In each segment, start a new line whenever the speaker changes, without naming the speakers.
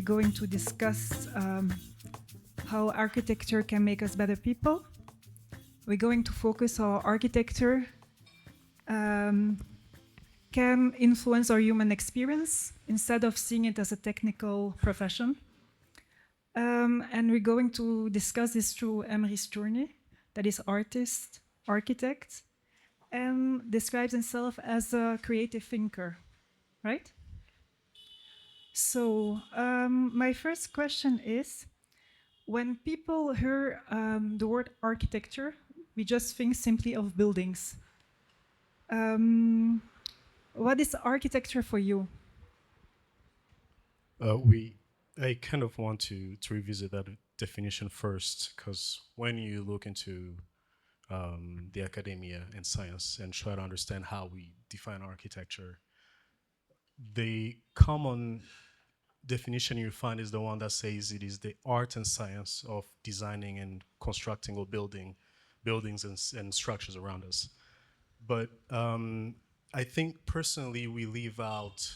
going to discuss how architecture can make us better people. We're going to focus how architecture can influence our human experience instead of seeing it as a technical profession. And we're going to discuss this through Emery's journey, that is artist, architect, and describes himself as a creative thinker, right? So my first question is, when people hear the word architecture, we just think simply of buildings. What is architecture for you?
I kind of want to revisit that definition first, because when you look into the academia and science and try to understand how we define architecture, the common definition you find is the one that says it is the art and science of designing and constructing or building buildings and structures around us. But I think personally we leave out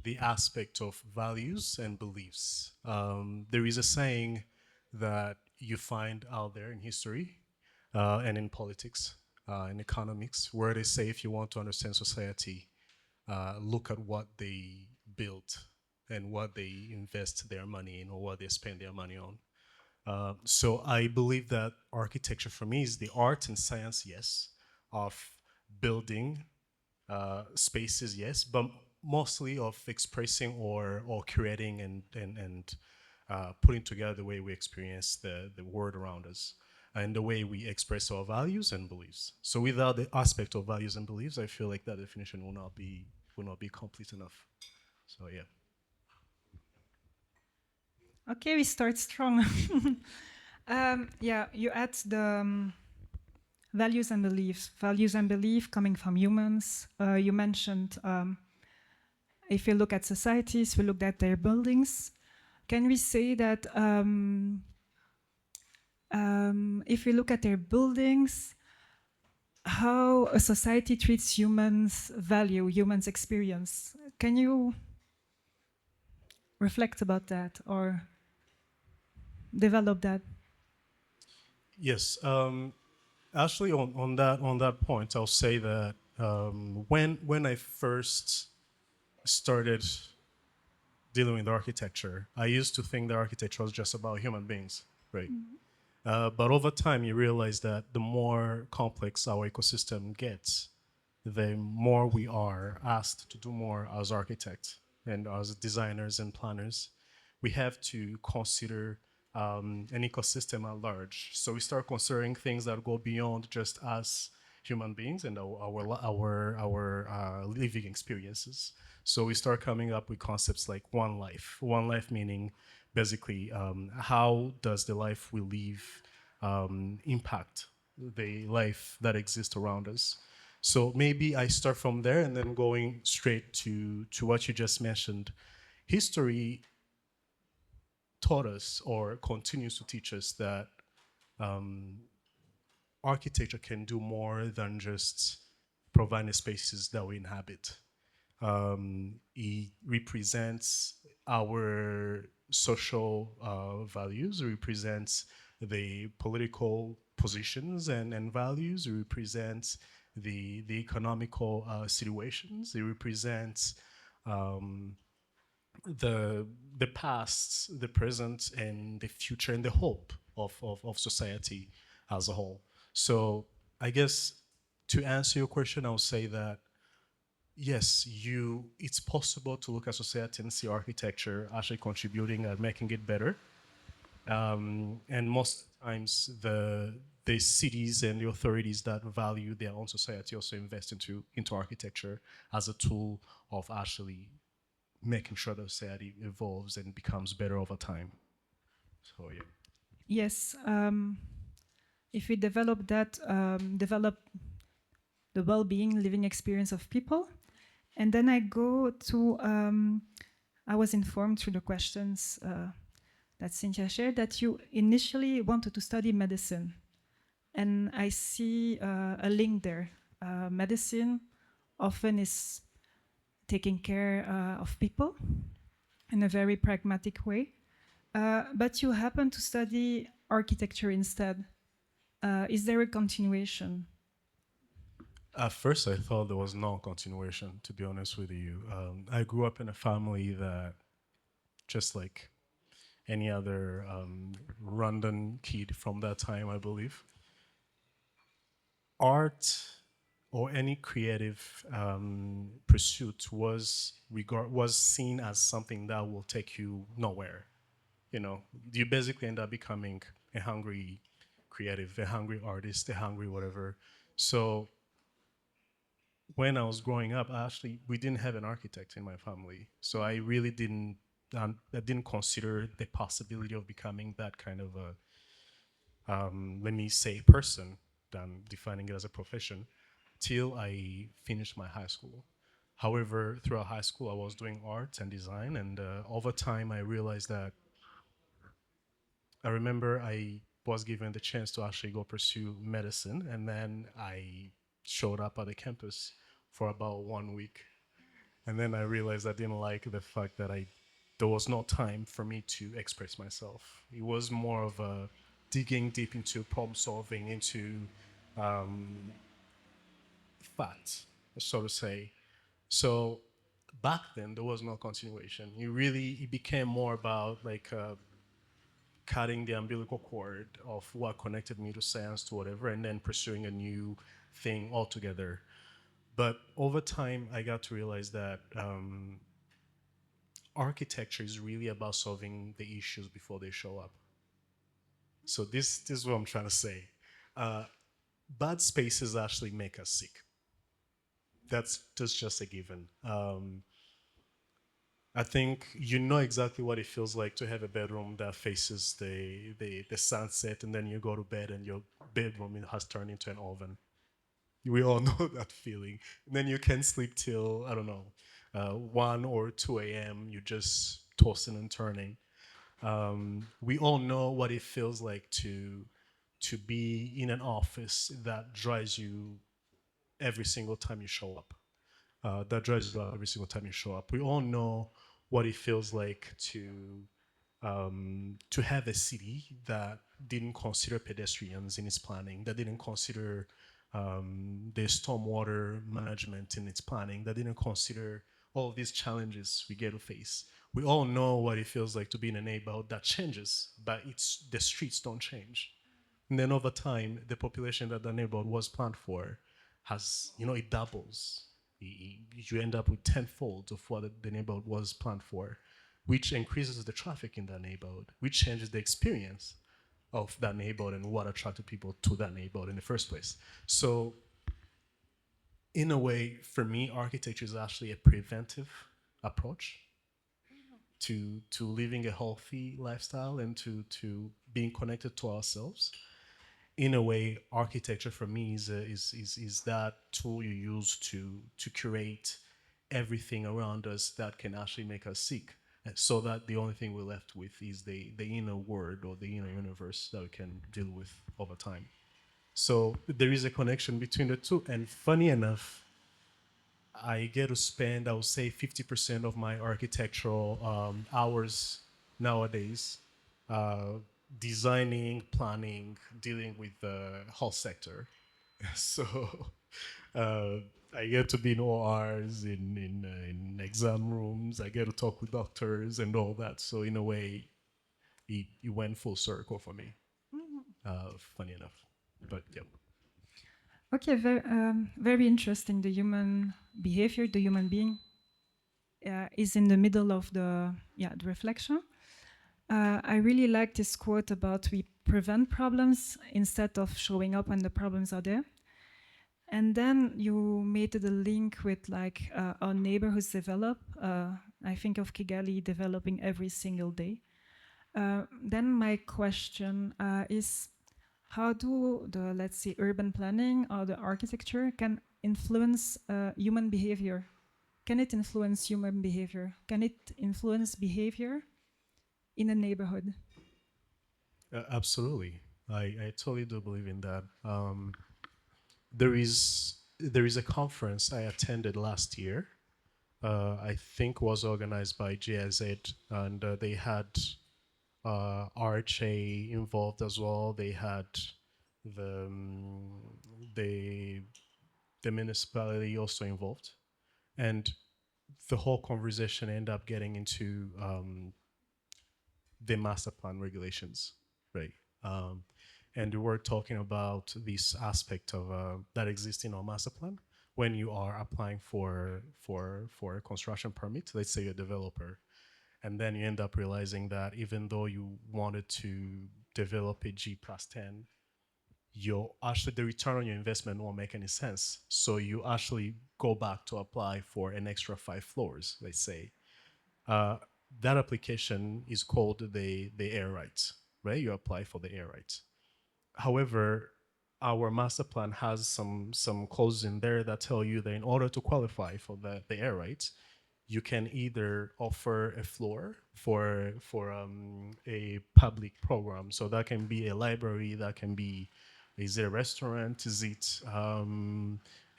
the aspect of values and beliefs. There is a saying that you find out there in history and in politics, in economics, where they say if you want to understand society, look at what they built and what they invest their money in or what they spend their money on. So I believe that architecture for me is the art and science, yes, of building spaces, yes, but mostly of expressing or creating and putting together the way we experience the world around us and the way we express our values and beliefs. So without the aspect of values and beliefs, I feel like that definition will not be complete enough. So yeah.
Okay, we start strong. Yeah, you add the values and beliefs. Values and belief coming from humans. You mentioned if you look at societies, we looked at their buildings. Can we say that if we look at their buildings, how a society treats humans' value, humans' experience? Can you reflect about that or develop that?
Yes. Actually, on that point, I'll say that when I first started dealing with architecture, I used to think that architecture was just about human beings, right? But over time, you realize that the more complex our ecosystem gets, the more we are asked to do more as architects and as designers and planners. We have to consider an ecosystem at large. So we start considering things that go beyond just us human beings and our living experiences. So we start coming up with concepts like one life. One life meaning basically how does the life we live impact the life that exists around us. So maybe I start from there and then going straight to what you just mentioned. History taught us or continues to teach us that architecture can do more than just provide the spaces that we inhabit. It represents our social values, it represents the political positions and values, it represents the economical situations, it represents the past, the present, and the future, and the hope of society as a whole. So I guess to answer your question, I'll say that yes, it's possible to look at society and see architecture actually contributing and making it better. And most times the cities and the authorities that value their own society also invest into architecture as a tool of actually making sure the society evolves and becomes better over time. So yeah.
Yes, if we develop that, develop the well-being, living experience of people, and then I go to, I was informed through the questions that Cynthia shared that you initially wanted to study medicine. And I see a link there. Medicine often is taking care of people. in a very pragmatic way. But you happen to study architecture instead. Is there a continuation?
At first, I thought there was no continuation, to be honest with you. I grew up in a family that, just like any other random kid from that time, I believe, art or any creative pursuit was seen as something that will take you nowhere. You know, you basically end up becoming a hungry creative, a hungry artist, a hungry whatever. So when I was growing up, we didn't have an architect in my family, so I really I didn't consider the possibility of becoming that kind of a let me say person than defining it as a profession till I finished my high school. However, throughout high school, I was doing art and design, and over time, I realized that I remember I was given the chance to actually go pursue medicine, and then I showed up at the campus for about 1 week, and then I realized I didn't like the fact that I there was no time for me to express myself. It was more of a digging deep into problem solving, into facts, so to say. So back then there was no continuation. It became more about like cutting the umbilical cord of what connected me to science to whatever, and then pursuing a new thing altogether. But over time, I got to realize that architecture is really about solving the issues before they show up. So this is what I'm trying to say. Uh, Bad spaces actually make us sick. That's just a given. I think you know exactly what it feels like to have a bedroom that faces the sunset, and then you go to bed and your bedroom has turned into an oven. We all know that feeling. And then you can sleep till, I don't know, 1 or 2 a.m. You're just tossing and turning. We all know what it feels like to be in an office that drives you every single time you show up. That drives you every single time you show up. We all know what it feels like to have a city that didn't consider pedestrians in its planning, that didn't consider the stormwater management in its planning, that didn't consider all of these challenges we get to face. We all know what it feels like to be in a neighborhood that changes, but the streets don't change. And then over time, the population that the neighborhood was planned for it doubles. You end up with tenfold of what the neighborhood was planned for, which increases the traffic in that neighborhood, which changes the experience of that neighborhood and what attracted people to that neighborhood in the first place. So, in a way, for me, architecture is actually a preventive approach to living a healthy lifestyle and to being connected to ourselves. In a way, architecture for me is that tool you use to curate everything around us that can actually make us sick, so that the only thing we're left with is the inner world or the inner universe that we can deal with over time. So there is a connection between the two, and funny enough, I get to spend, I would say, 50% of my architectural hours nowadays uh, designing, planning, dealing with the whole sector. So uh, I get to be in ORs, in exam rooms. I get to talk with doctors and all that. So in a way, it went full circle for me. Funny enough, but yeah.
Okay, very interesting. The human behavior, the human being, is in the middle of the reflection. I really like this quote about we prevent problems instead of showing up when the problems are there. And then you made the link with like our neighborhoods develop. I think of Kigali developing every single day. Then my question is, how do the, let's say, urban planning or the architecture can influence human behavior? Can it influence human behavior? Can it influence behavior in a neighborhood?
Absolutely. I totally do believe in that. There is a conference I attended last year I think was organized by GIZ, and they had RHA involved as well. They had the the the municipality also involved, and the whole conversation ended up getting into the master plan regulations, right? Um, and we were talking about this aspect of that exists in our master plan when you are applying for a construction permit. Let's say you're a developer, and then you end up realizing that even though you wanted to develop a G plus 10, your actually the return on your investment won't make any sense. So you actually go back to apply for an extra 5 floors, let's say. uh, that application is called the air rights, right? You apply for the air rights. However, our master plan has some clauses in there that tell you that in order to qualify for the air rights, you can either offer a floor for a public program. So that can be a library, that can be, is it a restaurant, is it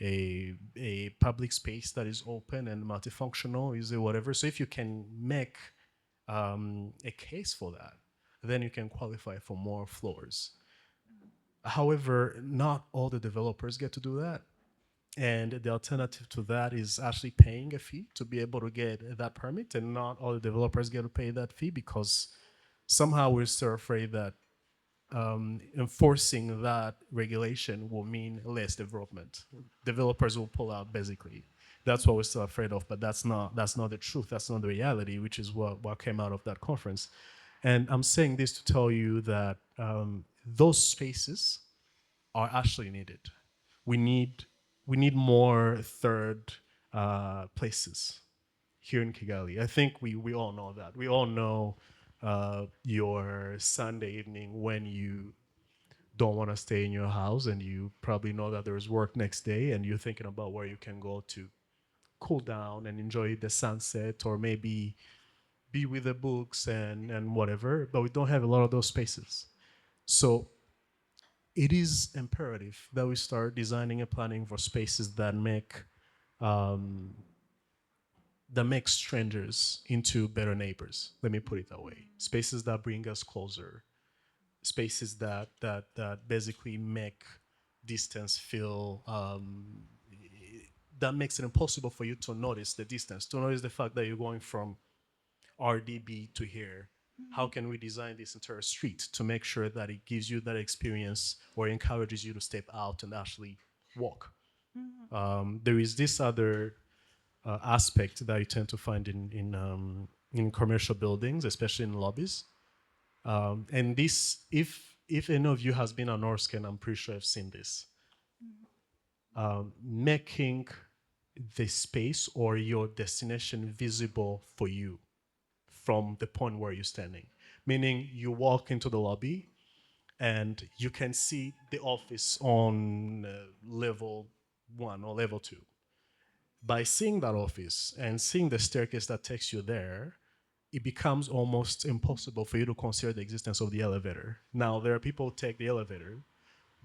a public space that is open and multifunctional, is it whatever. So if you can make a case for that, then you can qualify for more floors. However, not all the developers get to do that. And the alternative to that is actually paying a fee to be able to get that permit. And not all the developers get to pay that fee because somehow we're still afraid that enforcing that regulation will mean less development. Developers will pull out basically. That's what we're still afraid of, but that's not the truth. That's not the reality, which is what came out of that conference. And I'm saying this to tell you that those spaces are actually needed. We need we need more third places here in Kigali. I think we all know that. We all know your Sunday evening when you don't want to stay in your house and you probably know that there's work next day and you're thinking about where you can go to cool down and enjoy the sunset or maybe be with the books and whatever, but we don't have a lot of those spaces. So it is imperative that we start designing and planning for spaces um, that make strangers into better neighbors. Let me put it that way. Spaces that bring us closer. Spaces that basically make distance feel that makes it impossible for you to notice the distance, to notice the fact that you're going from RDB to here. How can we design this entire street to make sure that it gives you that experience or encourages you to step out and actually walk? There is this other aspect that you tend to find in commercial buildings, especially in lobbies. And this, if any of you has been on Orscan, I'm pretty sure I've seen this. Making the space or your destination visible for you from the point where you're standing. Meaning you walk into the lobby and you can see the office on level 1 or level 2. By seeing that office and seeing the staircase that takes you there, it becomes almost impossible for you to consider the existence of the elevator. Now, there are people who take the elevator,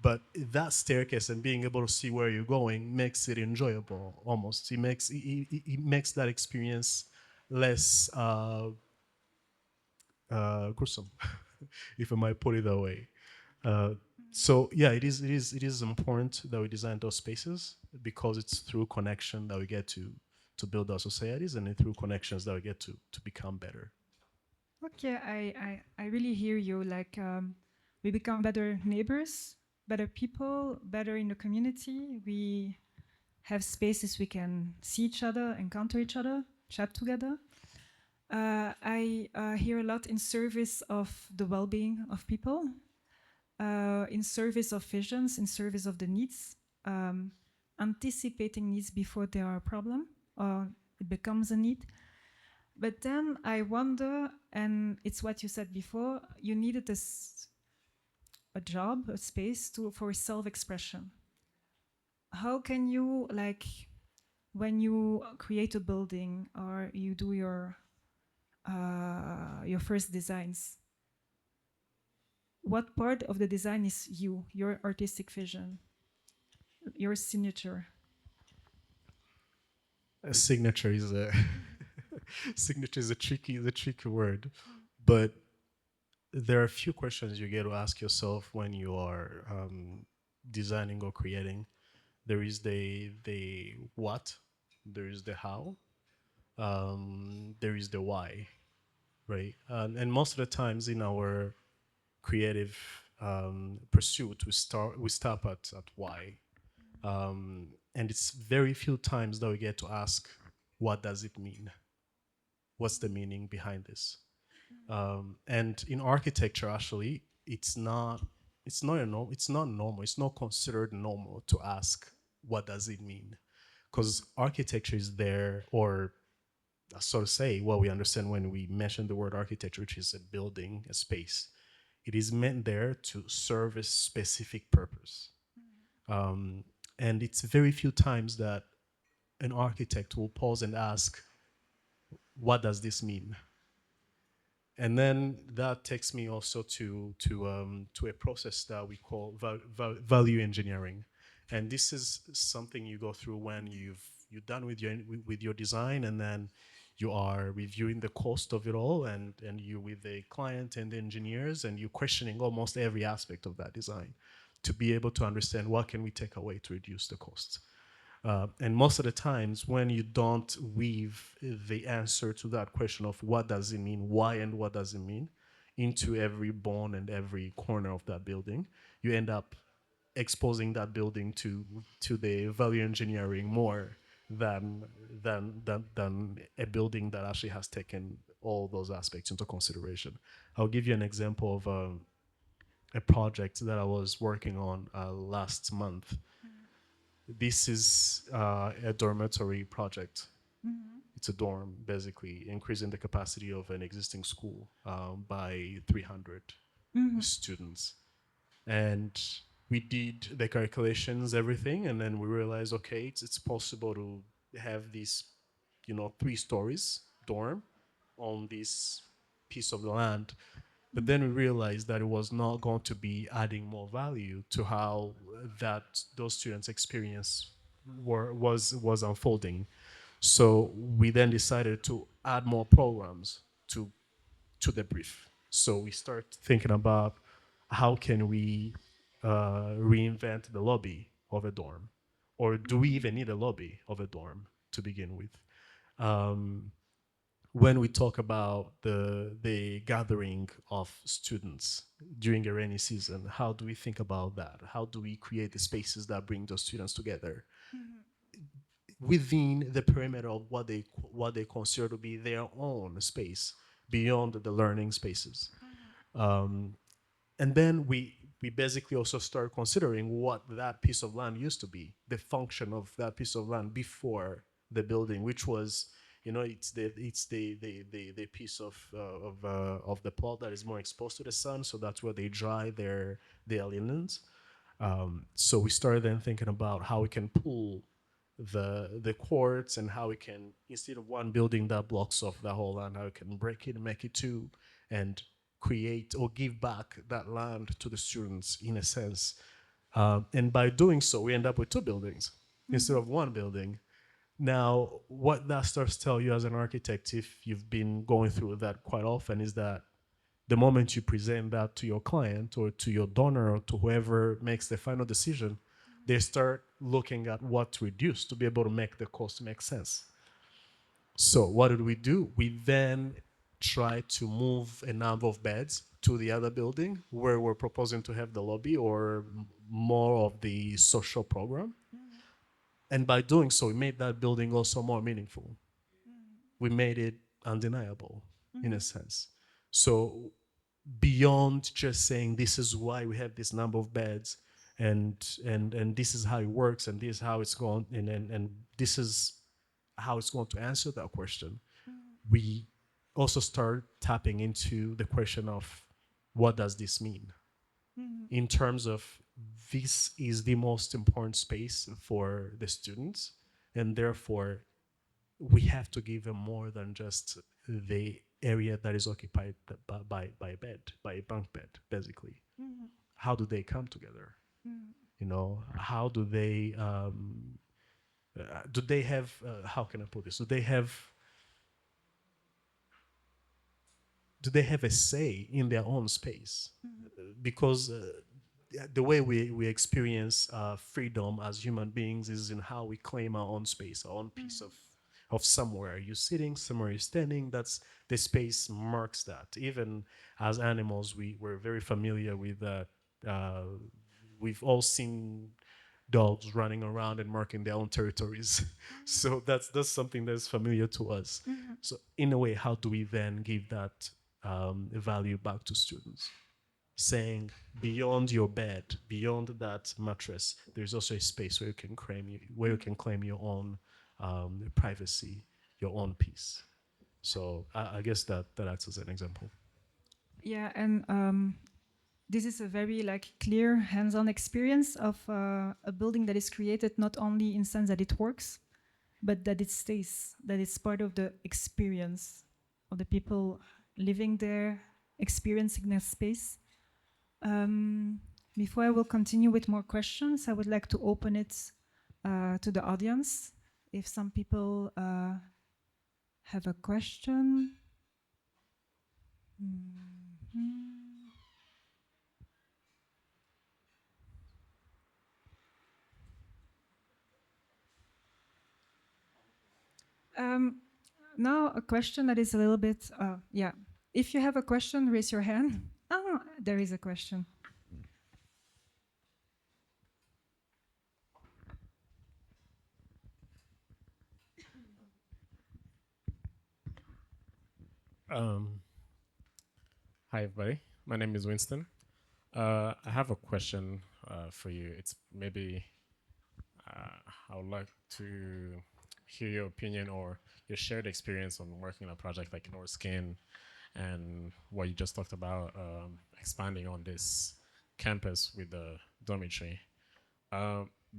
but that staircase and being able to see where you're going makes it enjoyable almost. It makes that experience less gruesome, if I might put it that way. Uh, so yeah, it is important that we design those spaces because it's through connection that we get to build our societies, and through connections that we get to become better.
Okay, I really hear you. Like, we become better neighbors, better people, better in the community. We have spaces we can see each other, encounter each other, chat together. I hear a lot in service of the well-being of people, in service of visions, in service of the needs, anticipating needs before they are a problem or it becomes a need. But then I wonder, and it's what you said before, you needed a job, a space for self-expression. How can you, like, when you create a building or you do your first designs, what part of the design is you, your artistic vision, your signature?
A signature is a signature is a tricky word, but there are a few questions you get to ask yourself when you are designing or creating. There is the what, there is the how, there is the why, right? And most of the times in our creative pursuit, we stop at why, and it's very few times that we get to ask, what does it mean? What's the meaning behind this? And in architecture, actually, it's not normal. It's not considered normal to ask, what does it mean? Because architecture is there, or so to say, what we understand when we mention the word architecture, which is a building, a space. It is meant there to serve a specific purpose. Um, and it's very few times that an architect will pause and ask, what does this mean? And then that takes me also to a process that we call value engineering, and this is something you go through when you're done with your design, and then you are reviewing the cost of it all, and you with the client and the engineers, and you're questioning almost every aspect of that design to be able to understand what can we take away to reduce the costs. And most of the times, when you don't weave the answer to that question of what does it mean, why, and what does it mean into every bone and every corner of that building, you end up exposing that building to the value engineering more than a building that actually has taken all those aspects into consideration. I'll give you an example of a project that I was working on last month. This is a dormitory project. It's a dorm, basically, increasing the capacity of an existing school by 300 students. And we did the calculations, everything, and then we realized, okay, it's possible to have this, 3 stories dorm on this piece of land. But then we realized that it was not going to be adding more value to how that those students' experience was unfolding. So we then decided to add more programs to the brief. So we start thinking about how can we reinvent the lobby of a dorm, or do we even need a lobby of a dorm to begin with? Um, when we talk about the gathering of students during a rainy season, how do we think about that? How do we create the spaces that bring those students together within the perimeter of what they consider to be their own space beyond the learning spaces? Um, and then we basically also start considering what that piece of land used to be, the function of that piece of land before the building, which was, it's the piece of the plot that is more exposed to the sun, so that's where they dry their linens. So we started then thinking about how we can pull the courts, and how we can, instead of one building that blocks off the whole land, how we can break it and make it two, and create or give back that land to the students in a sense. And by doing so, we end up with 2 buildings instead of one building. Now, what that starts to tell you as an architect, if you've been going through that quite often, is that the moment you present that to your client or to your donor or to whoever makes the final decision, they start looking at what to reduce to be able to make the cost make sense. So what did we do? We then try to move a number of beds to the other building where we're proposing to have the lobby or more of the social program. And by doing so, we made that building also more meaningful. We made it undeniable in a sense. So beyond just saying this is why we have this number of beds, and this is how it works, and this is how it's going, and this is how it's going to answer that question, we also start tapping into the question of what does this mean in terms of, this is the most important space for the students, and therefore we have to give them more than just the area that is occupied by a bed, by a bunk bed, basically. How do they come together? How do they Do they have, how can I put this? Do they have a say in their own space? Because the way we experience freedom as human beings is in how we claim our own space, our own piece of somewhere. You're sitting, somewhere you're standing. That's the space marks that. Even as animals, we're very familiar with that. We've all seen dogs running around and marking their own territories. So that's something that's familiar to us. So in a way, how do we then give that value back to students? Saying beyond your bed, beyond that mattress, there's also a space where you can claim your own privacy, your own peace. So I guess that acts as an example.
Yeah, and this is a very like clear hands-on experience of a building that is created not only in sense that it works, but that it stays, that it's part of the experience of the people living there, experiencing that space. Um, Before I will continue with more questions, I would like to open it to the audience. If some people have a question. Mhm. Um, Now a question that is a little bit, yeah. If you have a question, raise your hand. Oh, there is a question.
Um, Hi, everybody. My name is Winston. I have a question for you. It's maybe I would like to hear your opinion or your shared experience on working on a project like North Skin and what you just talked about expanding on this campus with the dormitory.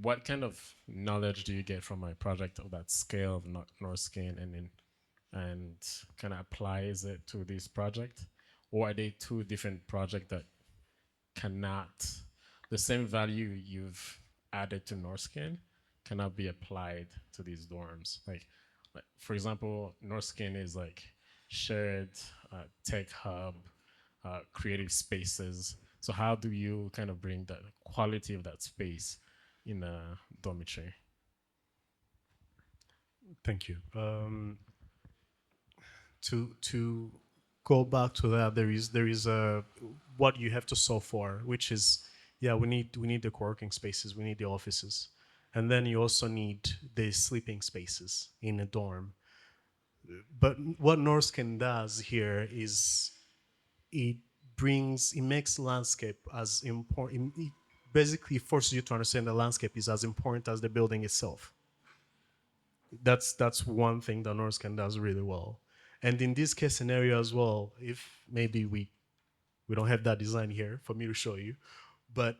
What kind of knowledge do you get from a project of that scale of North Skin and kind of applies it to this project? Or are they two different projects that cannot, the same value you've added to Norskin cannot be applied to these dorms? Like for example, Norskin is like shared tech hub, creative spaces. So how do you kind of bring the quality of that space in a dormitory?
Thank you. To go back to that, there is a what you have to solve for, which is, yeah, we need the co-working spaces, we need the offices, and then you also need the sleeping spaces in a dorm. But what Norscan does here is it makes landscape as important. It basically forces you to understand the landscape is as important as the building itself. That's one thing that Norscan does really well. And in this case scenario as well, if maybe we don't have that design here for me to show you, but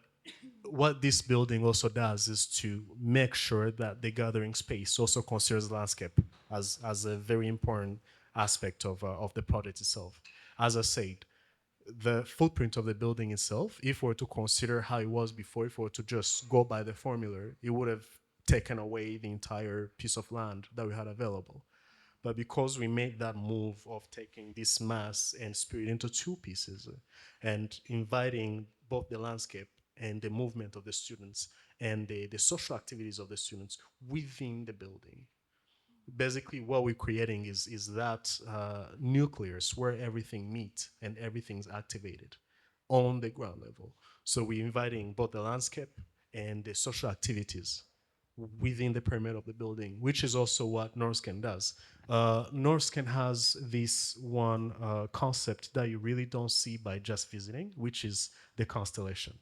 what this building also does is to make sure that the gathering space also considers landscape as a very important aspect of the project itself. As I said, the footprint of the building itself, if we were to consider how it was before, if we were to just go by the formula, it would have taken away the entire piece of land that we had available. But because we made that move of taking this mass and split into two pieces and inviting both the landscape and the movement of the students and the social activities of the students within the building, basically what we're creating is that nucleus where everything meets and everything's activated on the ground level. So we're inviting both the landscape and the social activities within the perimeter of the building, which is also what Norscan does. Norscan has this one concept that you really don't see by just visiting, which is the constellation.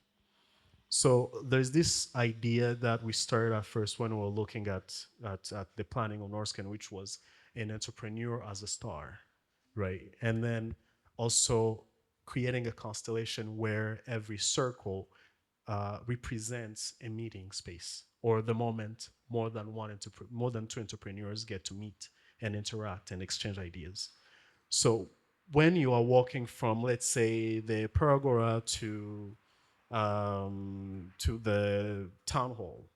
So there's this idea that we started at first when we were looking at the planning of Norscan, which was an entrepreneur as a star, right? And then also creating a constellation where every circle represents a meeting space or the moment more than two entrepreneurs get to meet and interact and exchange ideas. So when you are walking from, let's say, the Peragora to the town hall,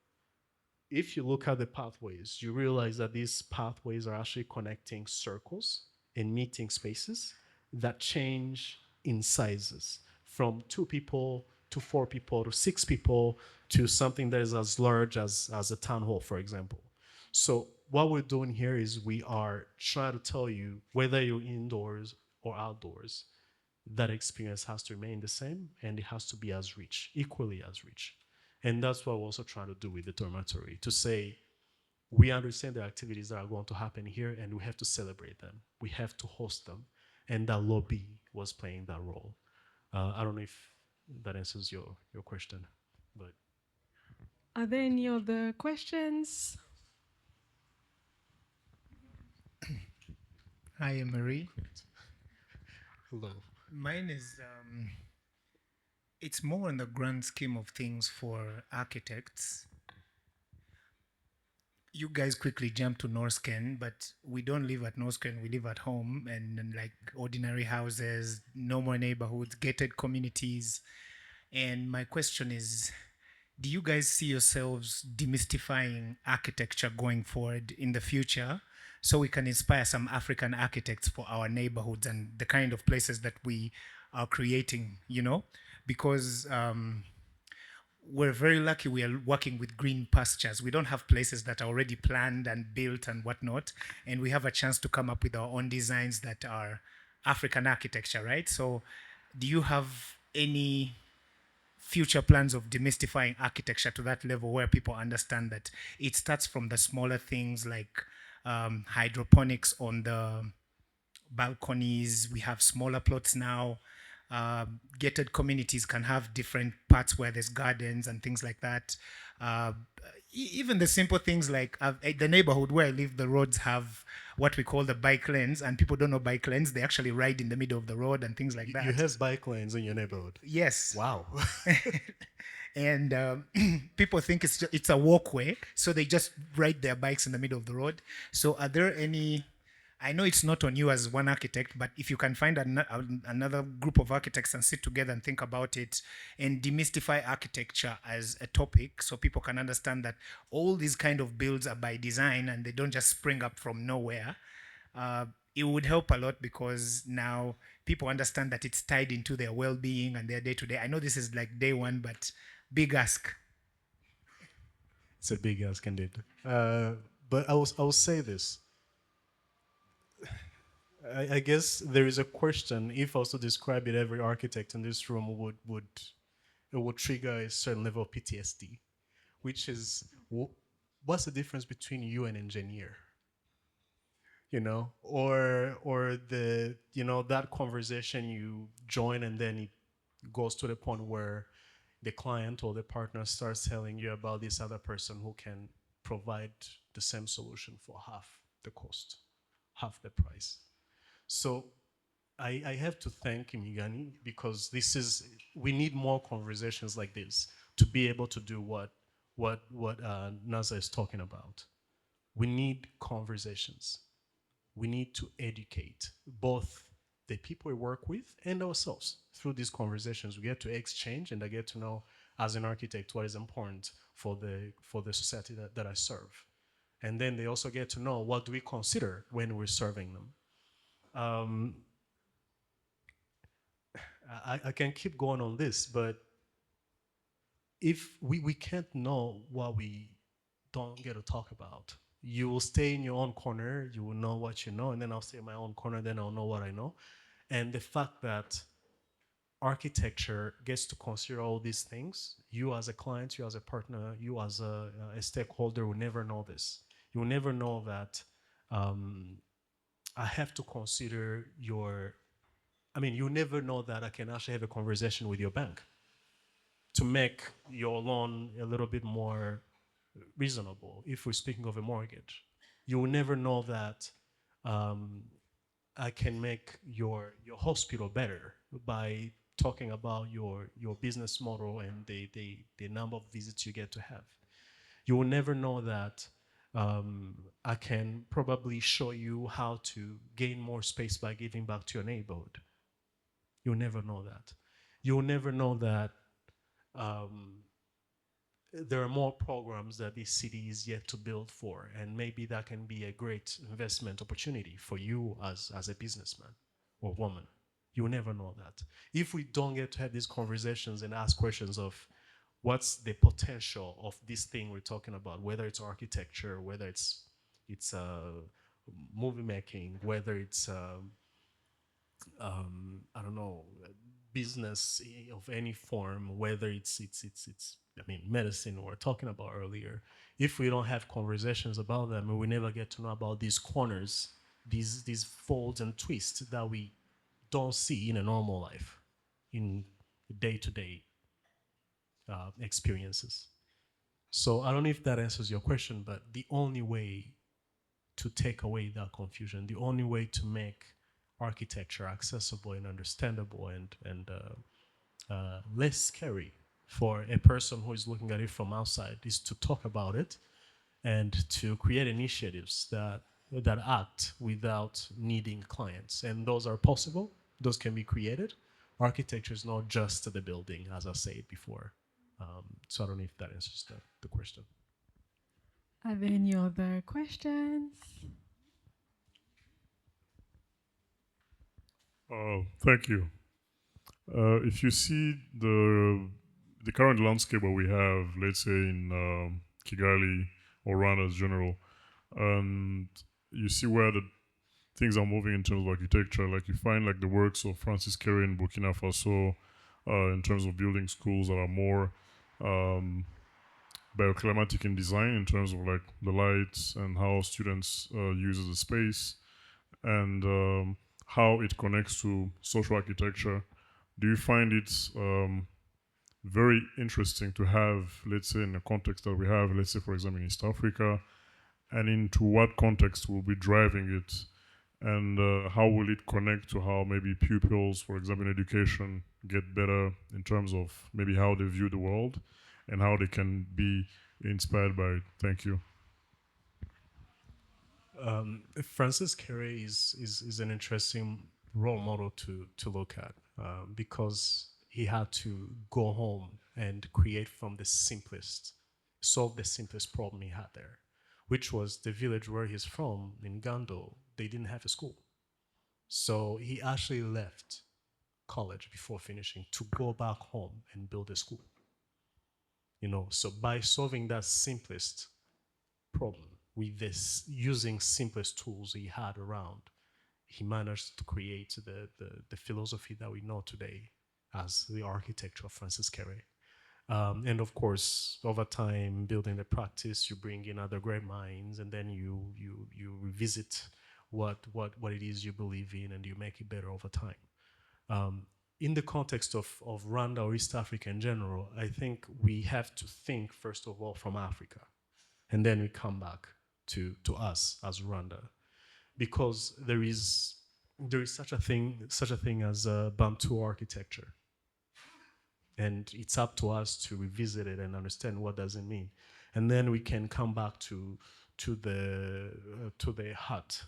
if you look at the pathways, you realize that these pathways are actually connecting circles and meeting spaces that change in sizes from 2 people to 4 people to 6 people to something that is as large as a town hall, for example. So what we're doing here is we are trying to tell you whether you're indoors or outdoors, that experience has to remain the same and it has to be as rich, equally as rich. And that's what we're also trying to do with the dormitory to say, we understand the activities that are going to happen here and we have to celebrate them. We have to host them. And that lobby was playing that role. I don't know if that answers your question, but
Are there any other questions?
Hi, Emery.
hello.
Mine is it's more in the grand scheme of things for architects. You guys quickly jump to Norsken, but we don't live at Norsken. We live at home and like ordinary houses, no more neighborhoods, gated communities. And my question is, do you guys see yourselves demystifying architecture going forward in the future so we can inspire some African architects for our neighborhoods and the kind of places that we are creating, you know? Because we're very lucky we are working with green pastures. We don't have places that are already planned and built and whatnot. And we have a chance to come up with our own designs that are African architecture, right? So do you have any future plans of demystifying architecture to that level where people understand that it starts from the smaller things like hydroponics on the balconies? We have smaller plots now. Gated communities can have different parts where there's gardens and things like that. Uh, Even the simple things like the neighborhood where I live, the roads have what we call the bike lanes, and people don't know bike lanes. They actually ride in the middle of the road and things like that.
You have bike lanes in your neighborhood.
Yes.
Wow.
And people think it's a walkway, so they just ride their bikes in the middle of the road. So are there any, I know it's not on you as one architect, but if you can find another group of architects and sit together and think about it and demystify architecture as a topic so people can understand that all these kind of builds are by design and they don't just spring up from nowhere, it would help a lot because now people understand that it's tied into their well-being and their day-to-day. I know this is like day one, but big ask.
It's a big ask indeed. But I will say this. I guess there is a question. If I was to describe it, every architect in this room would trigger a certain level of PTSD, which is what's the difference between you and engineer? You know, or the that conversation you join and then it goes to the point where the client or the partner starts telling you about this other person who can provide the same solution for half the cost, half the price. So I have to thank Imigani because we need more conversations like this to be able to do what NASA is talking about. We need conversations. We need to educate both the people we work with and ourselves through these conversations. We get to exchange and I get to know as an architect what is important for the society that I serve. And then they also get to know what do we consider when we're serving them. I can keep going on this, but if we can't know what we don't get to talk about, you will stay in your own corner, you will know what you know, and then I'll stay in my own corner, then I'll know what I know. And the fact that architecture gets to consider all these things, you as a client, you as a partner, you as a stakeholder will never know this. You will never know that I have to consider you'll never know that I can actually have a conversation with your bank to make your loan a little bit more reasonable if we're speaking of a mortgage. You will never know that I can make your hospital better by talking about your business model and the number of visits you get to have. You will never know that I can probably show you how to gain more space by giving back to your neighborhood. You'll never know that. You'll never know that there are more programs that this city is yet to build for, and maybe that can be a great investment opportunity for you as a businessman or woman. You will never know that if we don't get to have these conversations and ask questions of what's the potential of this thing we're talking about, whether it's architecture, whether it's movie making, whether it's I don't know, business of any form, whether it's I mean medicine we were talking about earlier. If we don't have conversations about them, we never get to know about these corners, these folds and twists that we don't see in a normal life, in day-to-day experiences. So I don't know if that answers your question, but the only way to take away that confusion, the only way to make architecture accessible and understandable and less scary for a person who is looking at it from outside is to talk about it and to create initiatives that act without needing clients. And those are possible. Those can be created. Architecture is not just the building, as I said before. So I don't know if that answers the question.
Are there any other questions?
Thank you. If you see the current landscape that we have, let's say in Kigali or Rwanda as general, and you see where the things are moving in terms of architecture, like you find like the works of Francis Carey in Burkina Faso in terms of building schools that are more bioclimatic in design in terms of like the lights and how students use the space and how it connects to social architecture. Do you find it very interesting to have, let's say, in the context that we have, let's say, for example, in East Africa, and into what context will be driving it, and how will it connect to how maybe pupils, for example, in education, get better in terms of maybe how they view the world and how they can be inspired by it? Thank you.
Francis Carey is an interesting role model to look at because he had to go home and create from the simplest, solve the simplest problem he had there, which was the village where he's from in Gando. They didn't have a school. So he actually left college before finishing to go back home and build a school. So by solving that simplest problem with this, using simplest tools he had around, he managed to create the philosophy that we know today as the architecture of Francis Carey. And of course, over time, building the practice, you bring in other great minds, and then you revisit what it is you believe in, and you make it better over time. In the context of Rwanda or East Africa in general, I think we have to think first of all from Africa, and then we come back to us as Rwanda, because there is such a thing as Bantu architecture, and it's up to us to revisit it and understand what does it mean, and then we can come back to the hut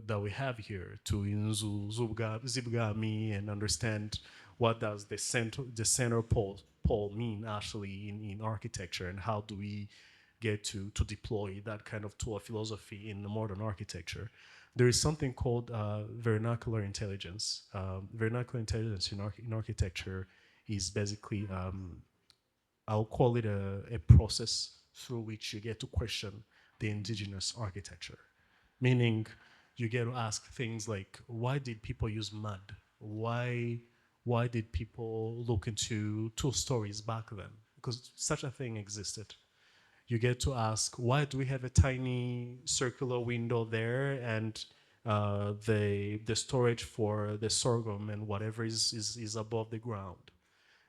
that we have here, to Inzu Zibgami, and understand what does the center pole mean actually in architecture, and how do we get to deploy that kind of tool philosophy in the modern architecture. There is something called vernacular intelligence. Vernacular intelligence in architecture is basically, I'll call it a process through which you get to question the indigenous architecture. Meaning, you get to ask things like, why did people use mud? Why did people look into 2 stories back then? Because such a thing existed. You get to ask, why do we have a tiny circular window there, and the storage for the sorghum and whatever is above the ground?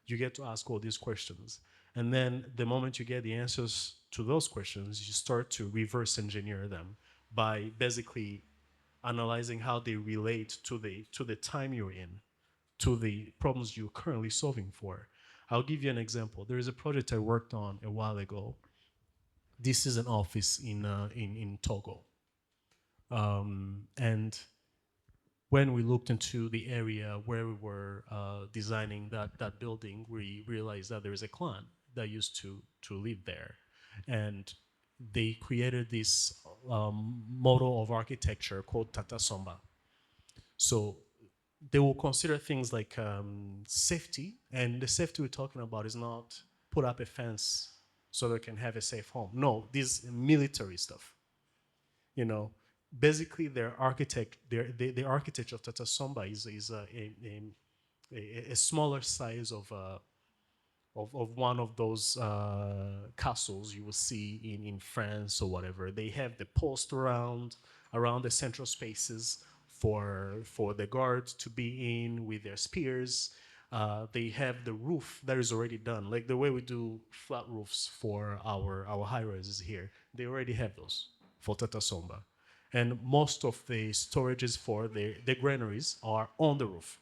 You get to ask all these questions. And then the moment you get the answers to those questions, you start to reverse engineer them by basically analyzing how they relate to the time you're in, to the problems you're currently solving for. I'll give you an example. There is a project I worked on a while ago. This is an office in Togo. And when we looked into the area where we were designing that building, we realized that there is a clan that used to live there, and they created this model of architecture called Tata Somba. So they will consider things like safety, and the safety we're talking about is not put up a fence so they can have a safe home. No, this military stuff. You know, basically the architecture of Tata Somba is a smaller size of one of those castles you will see in France or whatever. They have the post around the central spaces for the guards to be in with their spears. They have the roof that is already done, like the way we do flat roofs for our high rises here. They already have those for Tata Somba, and most of the storages for the granaries are on the roof.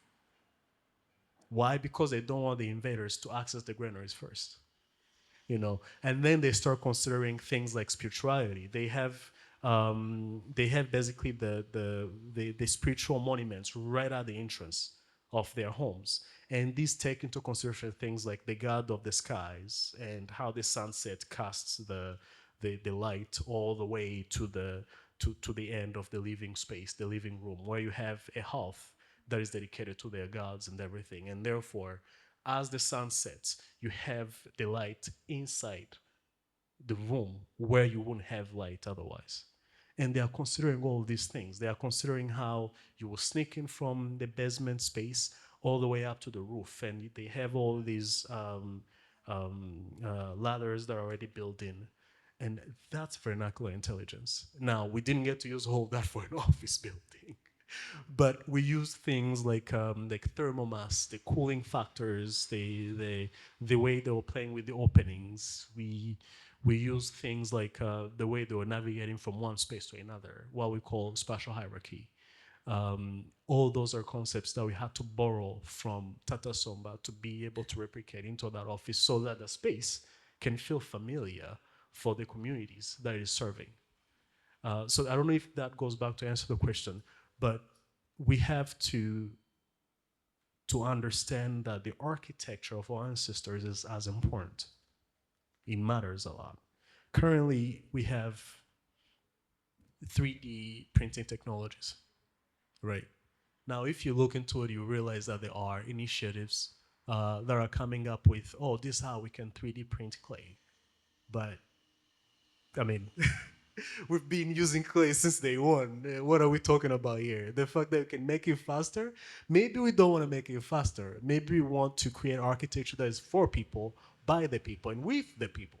Why? Because they don't want the invaders to access the granaries first, you know. And then they start considering things like spirituality. They have basically the spiritual monuments right at the entrance of their homes, and these take into consideration things like the god of the skies and how the sunset casts the light all the way to the end of the living space, the living room, where you have a hearth that is dedicated to their gods and everything. And therefore, as the sun sets, you have the light inside the room where you wouldn't have light otherwise. And they are considering all of these things. They are considering how you will sneak in from the basement space all the way up to the roof. And they have all these ladders that are already built in. And that's vernacular intelligence. Now, we didn't get to use all of that for an office building. But we use things like thermal mass, the cooling factors, the way they were playing with the openings. We use things like the way they were navigating from one space to another, what we call spatial hierarchy. All those are concepts that we had to borrow from Tata Somba to be able to replicate into that office so that the space can feel familiar for the communities that it is serving. So I don't know if that goes back to answer the question, but we have to understand that the architecture of our ancestors is as important. It matters a lot. Currently, we have 3D printing technologies, right? Now, if you look into it, you realize that there are initiatives that are coming up with, oh, this is how we can 3D print clay. But, I mean, we've been using clay since day one. What are we talking about here? The fact that we can make it faster? Maybe we don't want to make it faster. Maybe we want to create architecture that is for people, by the people, and with the people.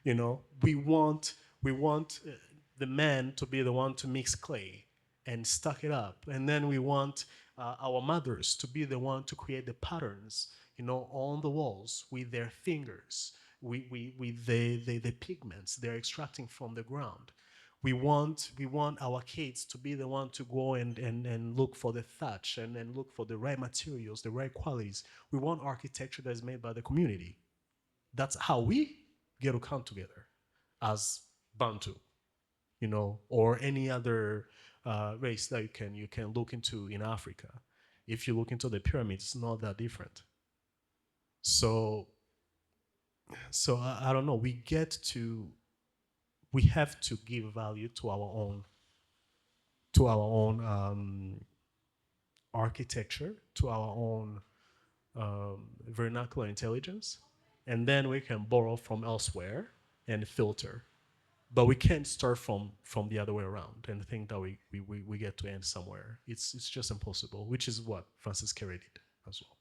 You know, we want the man to be the one to mix clay and stack it up, and then we want our mothers to be the one to create the patterns, you know, on the walls with their fingers, with the pigments they're extracting from the ground. We want our kids to be the one to go and look for the thatch and look for the right materials, the right qualities. We want architecture that is made by the community. That's how we get to come together as Bantu, you know, or any other race that you can look into in Africa. If you look into the pyramids, it's not that different. So I don't know. We have to give value to our own architecture, to our own vernacular intelligence, and then we can borrow from elsewhere and filter. But we can't start from the other way around and think that we get to end somewhere. It's just impossible, which is what Francis Carey did as well.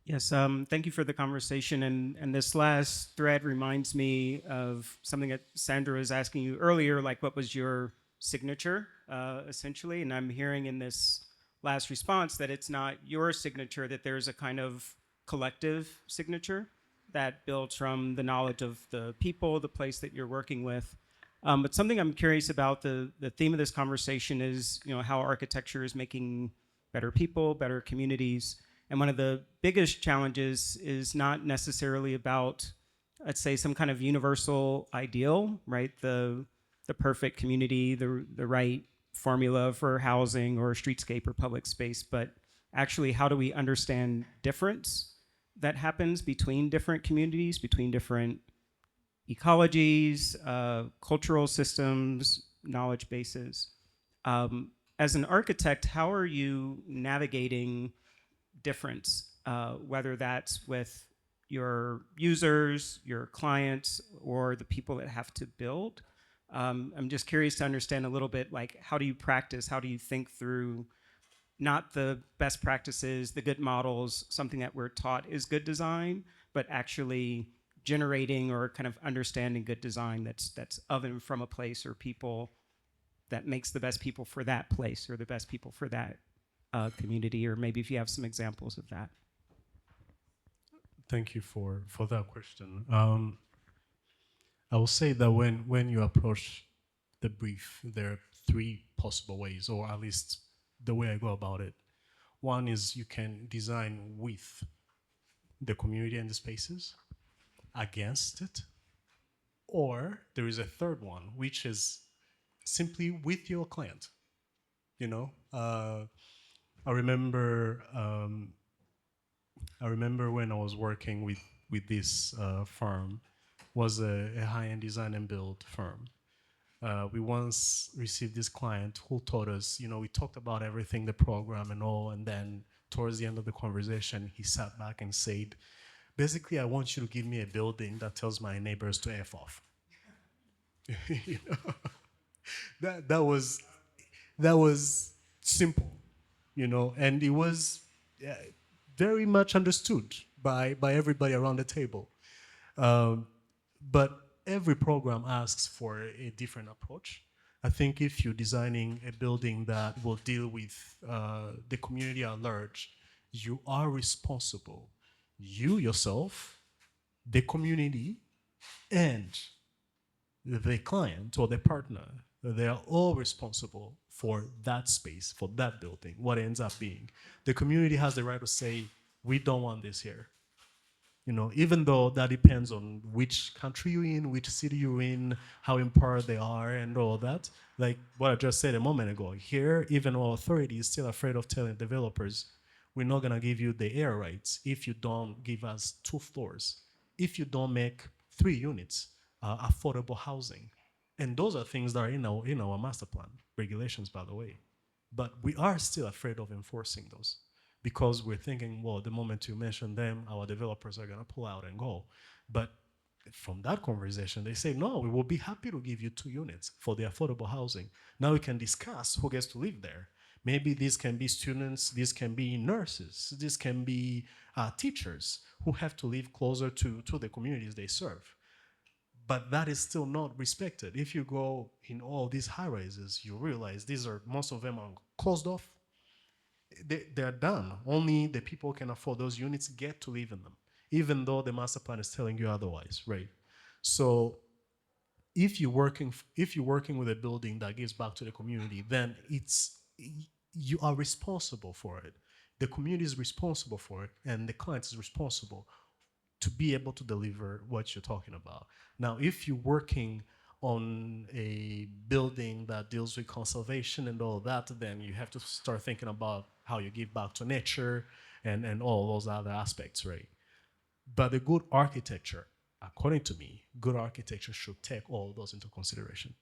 Yes, thank you for the conversation. And this last thread reminds me of something that Sandra was asking you earlier, like what was your signature, essentially? And I'm hearing in this last response that it's not your signature, that there's a kind of collective signature that builds from the knowledge of the people, the place that you're working with. But something I'm curious about, the theme of this conversation is, you know, how architecture is making better people, better communities. And one of the biggest challenges is not necessarily about, let's say, some kind of universal ideal, right? The perfect community, the right formula for housing or streetscape or public space, but actually how do we understand difference that happens between different communities, between different ecologies, cultural systems, knowledge bases. As an architect, how are you navigating difference, whether that's with your users, your clients, or the people that have to build? I'm just curious to understand a little bit, like, how do you practice? How do you think through not the best practices, the good models, something that we're taught is good design, but actually generating or kind of understanding good design that's of and from a place or people that makes the best people for that place or the best people for that community, or maybe if you have some examples of that.
Thank you for that question. I will say that when you approach the brief, there are three possible ways, or at least the way I go about it. One is you can design with the community and the spaces, against it, or there is a third one, which is simply with your client. You know, I remember when I was working with this firm, was a high-end design and build firm. We once received this client who told us, you know, we talked about everything, the program and all, and then towards the end of the conversation, he sat back and said, basically, I want you to give me a building that tells my neighbors to F off. You know? that was simple, you know, and it was very much understood by everybody around the table. But every program asks for a different approach. I think if you're designing a building that will deal with the community at large, you are responsible. You yourself, the community, and the client or the partner, they are all responsible for that space, for that building, what it ends up being. The community has the right to say, we don't want this here. You know, even though that depends on which country you're in, which city you're in, how empowered they are, and all that. Like what I just said a moment ago, here, even our authority is still afraid of telling developers, we're not gonna give you the air rights if you don't give us 2 floors, if you don't make 3 units, affordable housing. And those are things that are in our master plan, regulations, by the way. But we are still afraid of enforcing those, because we're thinking, well, the moment you mention them, our developers are gonna pull out and go. But from that conversation, they say, no, we will be happy to give you 2 units for the affordable housing. Now we can discuss who gets to live there. Maybe these can be students, these can be nurses, this can be teachers who have to live closer to the communities they serve. But that is still not respected. If you go in all these high rises, you realize most of them are closed off. They're done. Only the people who can afford those units get to live in them, even though the master plan is telling you otherwise, right? So if you're working with a building that gives back to the community, then you are responsible for it. The community is responsible for it, and the client is responsible to be able to deliver what you're talking about. Now, if you're working on a building that deals with conservation and all that, then you have to start thinking about how you give back to nature and all those other aspects, right? But the good architecture, according to me, good architecture should take all those into consideration.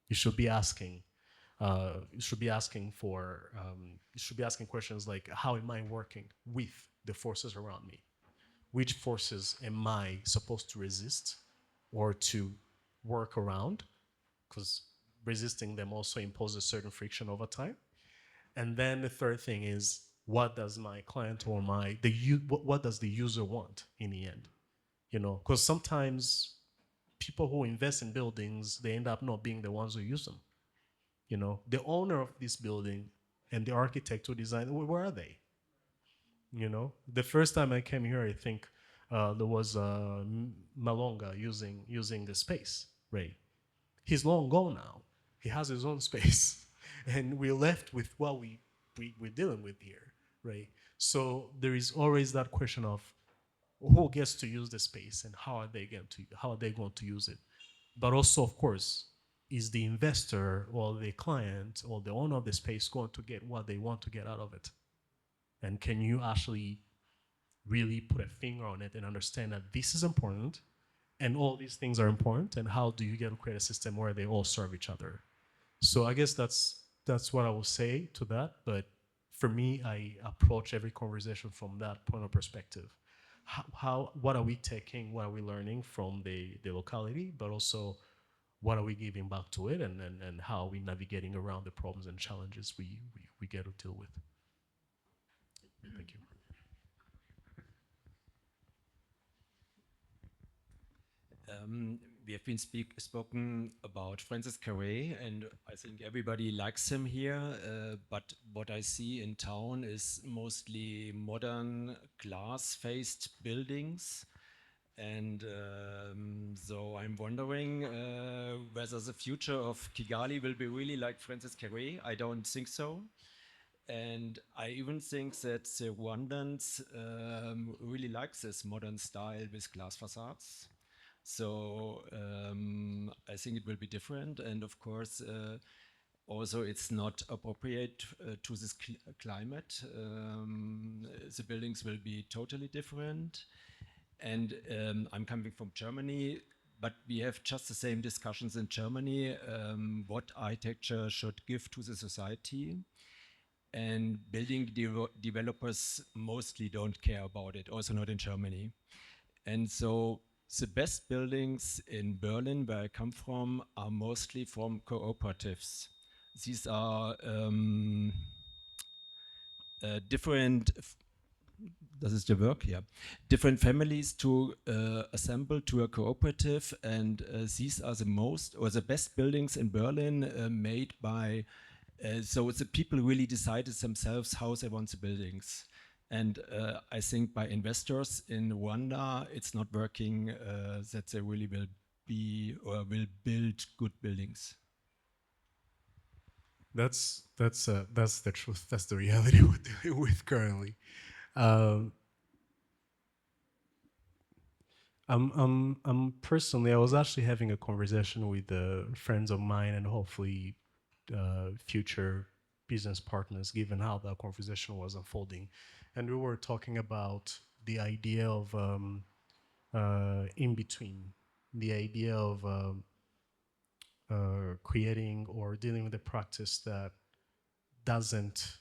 You should be asking questions like, how am I working with the forces around me? Which forces am I supposed to resist or to work around? Because resisting them also imposes certain friction over time. And then the third thing is, what does my client or what does the user want in the end? You know, because sometimes people who invest in buildings, they end up not being the ones who use them. You know, the owner of this building and the architect who designed, where are they? You know, the first time I came here, I think there was Malonga using the space, right? He's long gone now. He has his own space, and we're left with what we're dealing with here, right? So there is always that question of who gets to use the space and how are they going to use it. But also, of course, is the investor or the client or the owner of the space going to get what they want to get out of it? And can you actually really put a finger on it and understand that this is important and all these things are important, and how do you get to create a system where they all serve each other? So I guess that's what I will say to that. But for me, I approach every conversation from that point of perspective. What are we taking, what are we learning from the locality, but also what are we giving back to it, and how are we navigating around the problems and challenges we get to deal with. Thank you.
We have been spoken about Francis Carré, and I think everybody likes him here. But what I see in town is mostly modern glass-faced buildings. And so I'm wondering whether the future of Kigali will be really like Francis Carré. I don't think so. And I even think that the Rwandans really like this modern style with glass facades. So I think it will be different, and of course, also it's not appropriate to this climate. The buildings will be totally different, and I'm coming from Germany, but we have just the same discussions in Germany. What architecture should give to the society, and building developers mostly don't care about it. Also not in Germany, and so. The best buildings in Berlin, where I come from, are mostly from cooperatives. These are different, das ist the work, yeah, different families to assemble to a cooperative, and these are the most or the best buildings in Berlin made by, so the people really decided themselves how they want the buildings. And I think by investors in Rwanda, it's not working that they really will be or will build good buildings.
That's the truth. That's the reality we're dealing with currently. I'm personally, I was actually having a conversation with friends of mine and hopefully future business partners, given how that conversation was unfolding. And we were talking about the idea of in between, the idea of creating or dealing with a practice that doesn't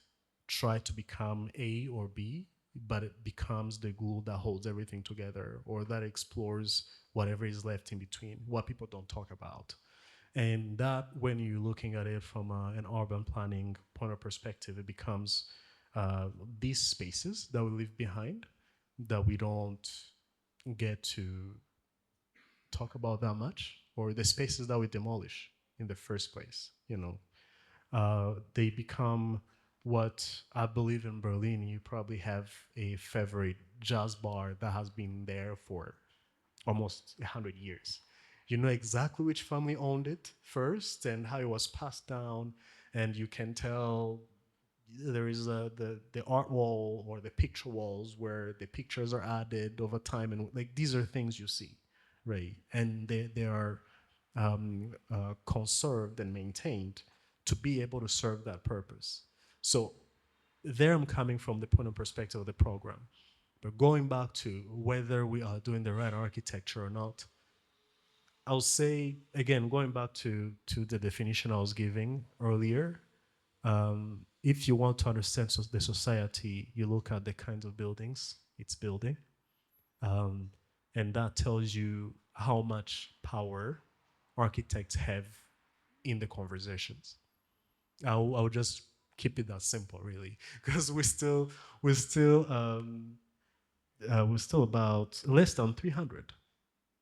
try to become A or B, but it becomes the glue that holds everything together, or that explores whatever is left in between, what people don't talk about. And that, when you're looking at it from an urban planning point of perspective, it becomes these spaces that we leave behind that we don't get to talk about that much, or the spaces that we demolish in the first place, they become what I believe in Berlin. You probably have a favorite jazz bar that has been there for almost 100 years. You know exactly which family owned it first and how it was passed down, and you can tell there is the art wall or the picture walls where the pictures are added over time, and like these are things you see, right? And they are conserved and maintained to be able to serve that purpose. So there I'm coming from the point of perspective of the program. But going back to whether we are doing the right architecture or not, I'll say, again, going back to the definition I was giving earlier, if you want to understand the society, you look at the kinds of buildings it's building. And that tells you how much power architects have in the conversations. I'll just keep it that simple, really, because we're still about less than 300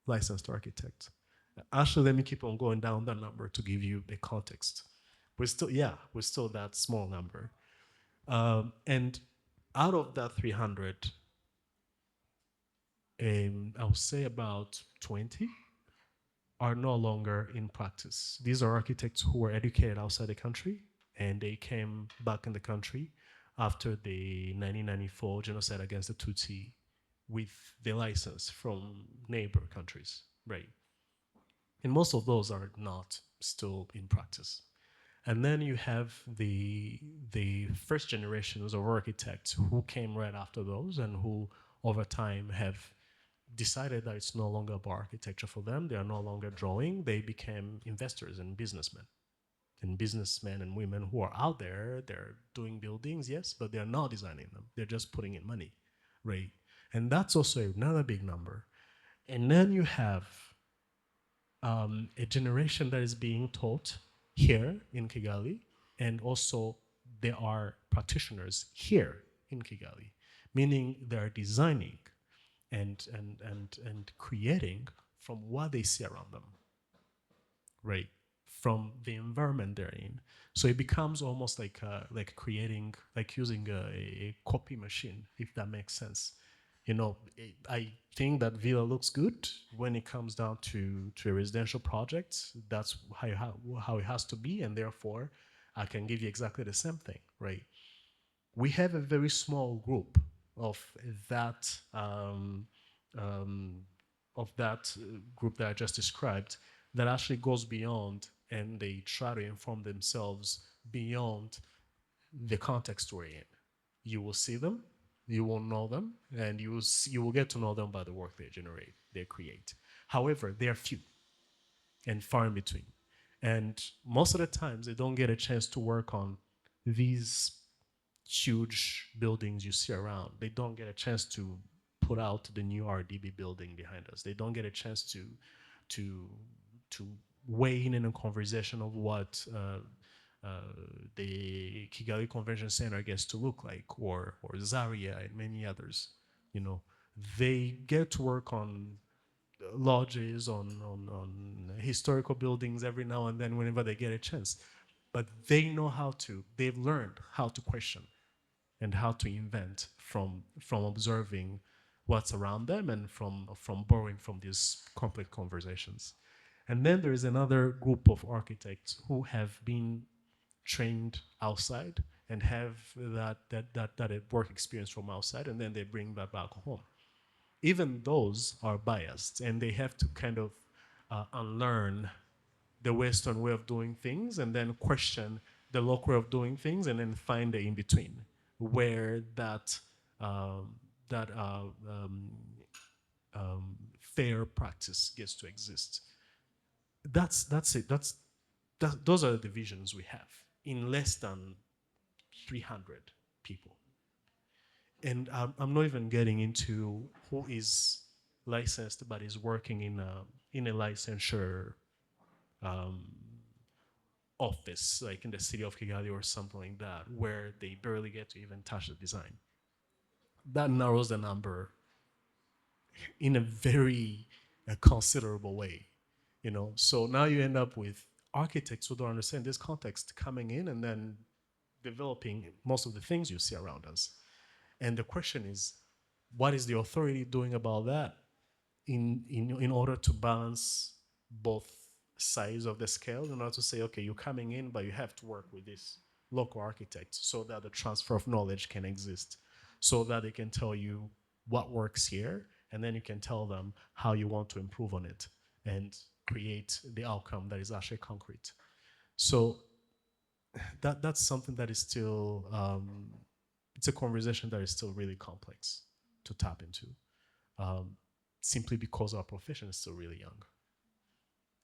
licensed architects. Actually, let me keep on going down that number to give you a context. We're still that small number. And out of that 300, I would say about 20 are no longer in practice. These are architects who were educated outside the country, and they came back in the country after the 1994 genocide against the Tutsi with the license from neighbor countries, right? And most of those are not still in practice. And then you have the first generations of architects who came right after those and who over time have decided that it's no longer about architecture for them. They are no longer drawing. They became investors and businessmen. And businessmen and women who are out there, they're doing buildings, yes, but they're not designing them. They're just putting in money, right? And that's also another big number. And then you have a generation that is being taught here in Kigali, and also there are practitioners here in Kigali, meaning they're designing and creating from what they see around them, right? From the environment they're in. So it becomes almost like creating, like using a copy machine, if that makes sense. You know, I think that Villa looks good when it comes down to a residential project. That's how it has to be, and therefore I can give you exactly the same thing, right? We have a very small group of that um, group that I just described that actually goes beyond, and they try to inform themselves beyond the context we're in. You will see them, you will know them, and you will get to know them by the work they generate, they create. However, they are few and far in between. And most of the times, they don't get a chance to work on these huge buildings you see around. They don't get a chance to put out the new RDB building behind us. They don't get a chance to to weigh in a conversation of what the Kigali Convention Center gets to look like, or Zaria and many others. You know, they get to work on lodges, on historical buildings every now and then whenever they get a chance. But they know they've learned how to question and how to invent from observing what's around them and from borrowing from these complex conversations. And then there is another group of architects who have been trained outside and have that work experience from outside, and then they bring that back home. Even those are biased, and they have to kind of unlearn the Western way of doing things and then question the local way of doing things, and then find the in between where um, that fair practice gets to exist. That's it. Those are the divisions we have in less than 300 people. And I'm not even getting into who is licensed but is working in a licensure um, office, like in the city of Kigali or something like that, where they barely get to even touch the design. That narrows the number in a very considerable way, you know. So now you end up with architects who don't understand this context coming in and then developing most of the things you see around us. And the question is, what is the authority doing about that in order to balance both sides of the scale, in order to say, okay, you're coming in, but you have to work with this local architect so that the transfer of knowledge can exist, so that they can tell you what works here, and then you can tell them how you want to improve on it and create the outcome that is actually concrete. So that's something that is still it's a conversation that is still really complex to tap into, um, simply because our profession is still really young.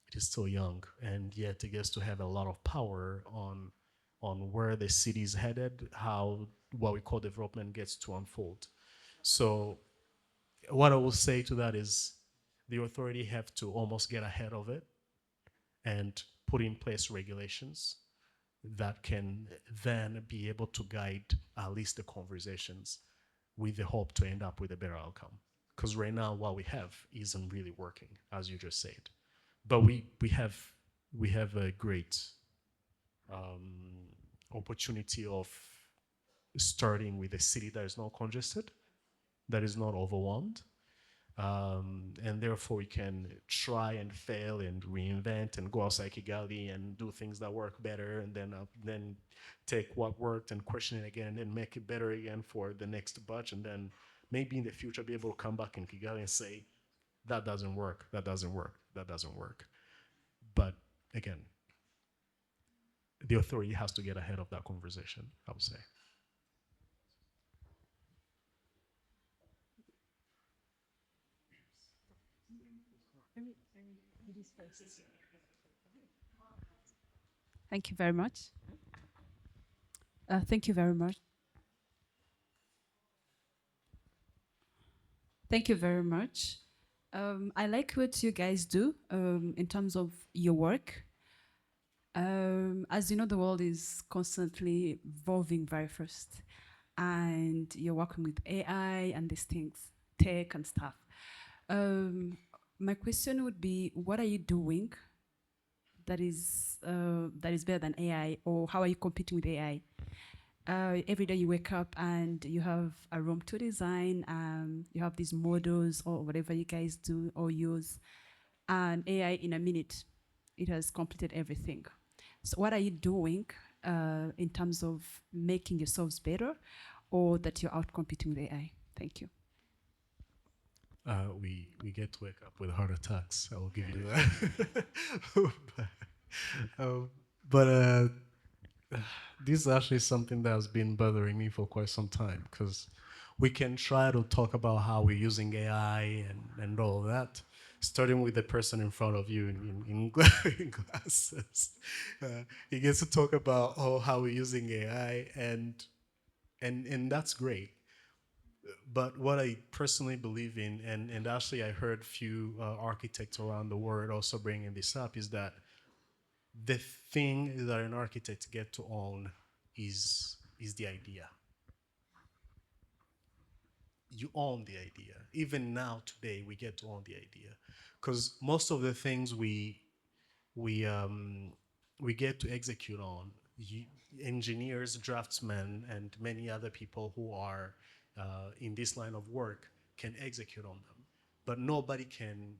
It is still young, and yet it gets to have a lot of power on where the city is headed, how what we call development gets to unfold. So what I will say to that is the authority have to almost get ahead of it and put in place regulations that can then be able to guide at least the conversations with the hope to end up with a better outcome. Because right now, what we have isn't really working, as you just said. But we have a great opportunity of starting with a city that is not congested, that is not overwhelmed, and therefore we can try and fail and reinvent and go outside Kigali and do things that work better, and then take what worked and question it again and make it better again for the next batch, and then maybe in the future be able to come back in Kigali and say that doesn't work, that doesn't work, that doesn't work. But again, the authority has to get ahead of that conversation, I would say.
Thank you very much. Thank you very much. Thank you very much. I like what you guys do in terms of your work. As you know, the world is constantly evolving very fast, and you're working with AI and these things, tech and stuff. My question would be, what are you doing that is better than AI, or how are you competing with AI? Every day you wake up and you have a room to design, you have these models or whatever you guys do or use, and AI in a minute, it has completed everything. So what are you doing in terms of making yourselves better, or that you're out competing with AI? Thank you.
We get to wake up with heart attacks. I will give you that. but this is actually something that has been bothering me for quite some time, because we can try to talk about how we're using AI and all of that, starting with the person in front of you in glasses. He gets to talk about how we're using AI, and that's great. But what I personally believe in, and actually I heard few architects around the world also bringing this up, is that the thing that an architect get to own is the idea. You own the idea. Even now, today, we get to own the idea, because most of the things we get to execute on, engineers, draftsmen, and many other people who are in this line of work can execute on them, but nobody can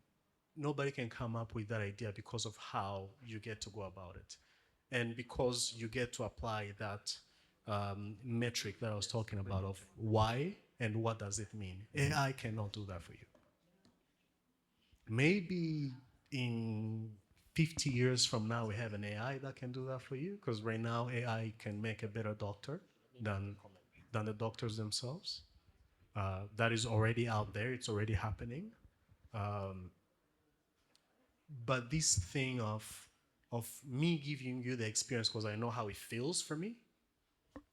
come up with that idea because of how you get to go about it, and because you get to apply that metric that I was talking about of why and what does it mean. AI cannot do that for you. Maybe in 50 years from now, we have an AI that can do that for you, because right now AI can make a better doctor than the doctors themselves. That is already out there. It's already happening. But this thing of me giving you the experience because I know how it feels for me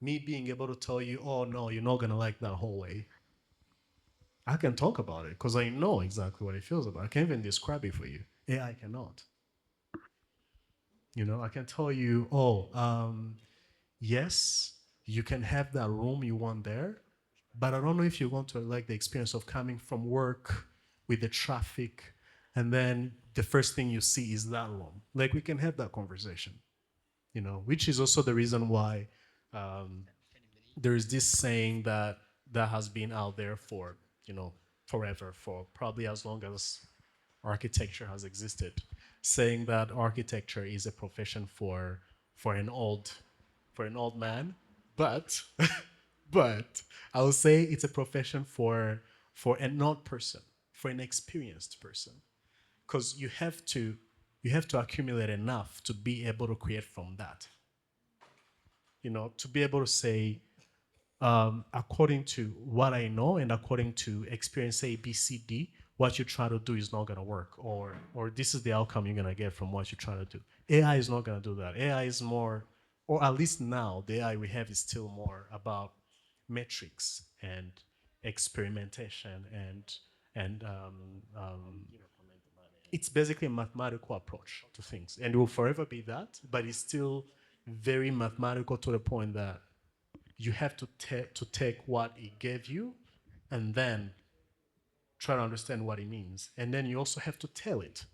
being able to tell you, oh no, you're not gonna like that hallway. I can talk about it because I know exactly what it feels about. I can even describe it for you. AI cannot. I can tell you, yes, you can have that room you want there, but I don't know if you're going to like the experience of coming from work with the traffic, and then the first thing you see is that room. Like, we can have that conversation, which is also the reason why there is this saying that has been out there for, forever, for probably as long as architecture has existed, saying that architecture is a profession for an old man, but but I would say it's a profession for an old person, for an experienced person, because you have to accumulate enough to be able to create from that. To be able to say, according to what I know and according to experience A, B, C, D, what you try to do is not going to work, or this is the outcome you're going to get from what you try to do. AI is not going to do that. AI is more, or at least now, the AI we have is still more about metrics and experimentation and it's basically a mathematical approach to things, and it will forever be that, but it's still very mathematical to the point that you have to take what it gave you and then try to understand what it means. And then you also have to tell it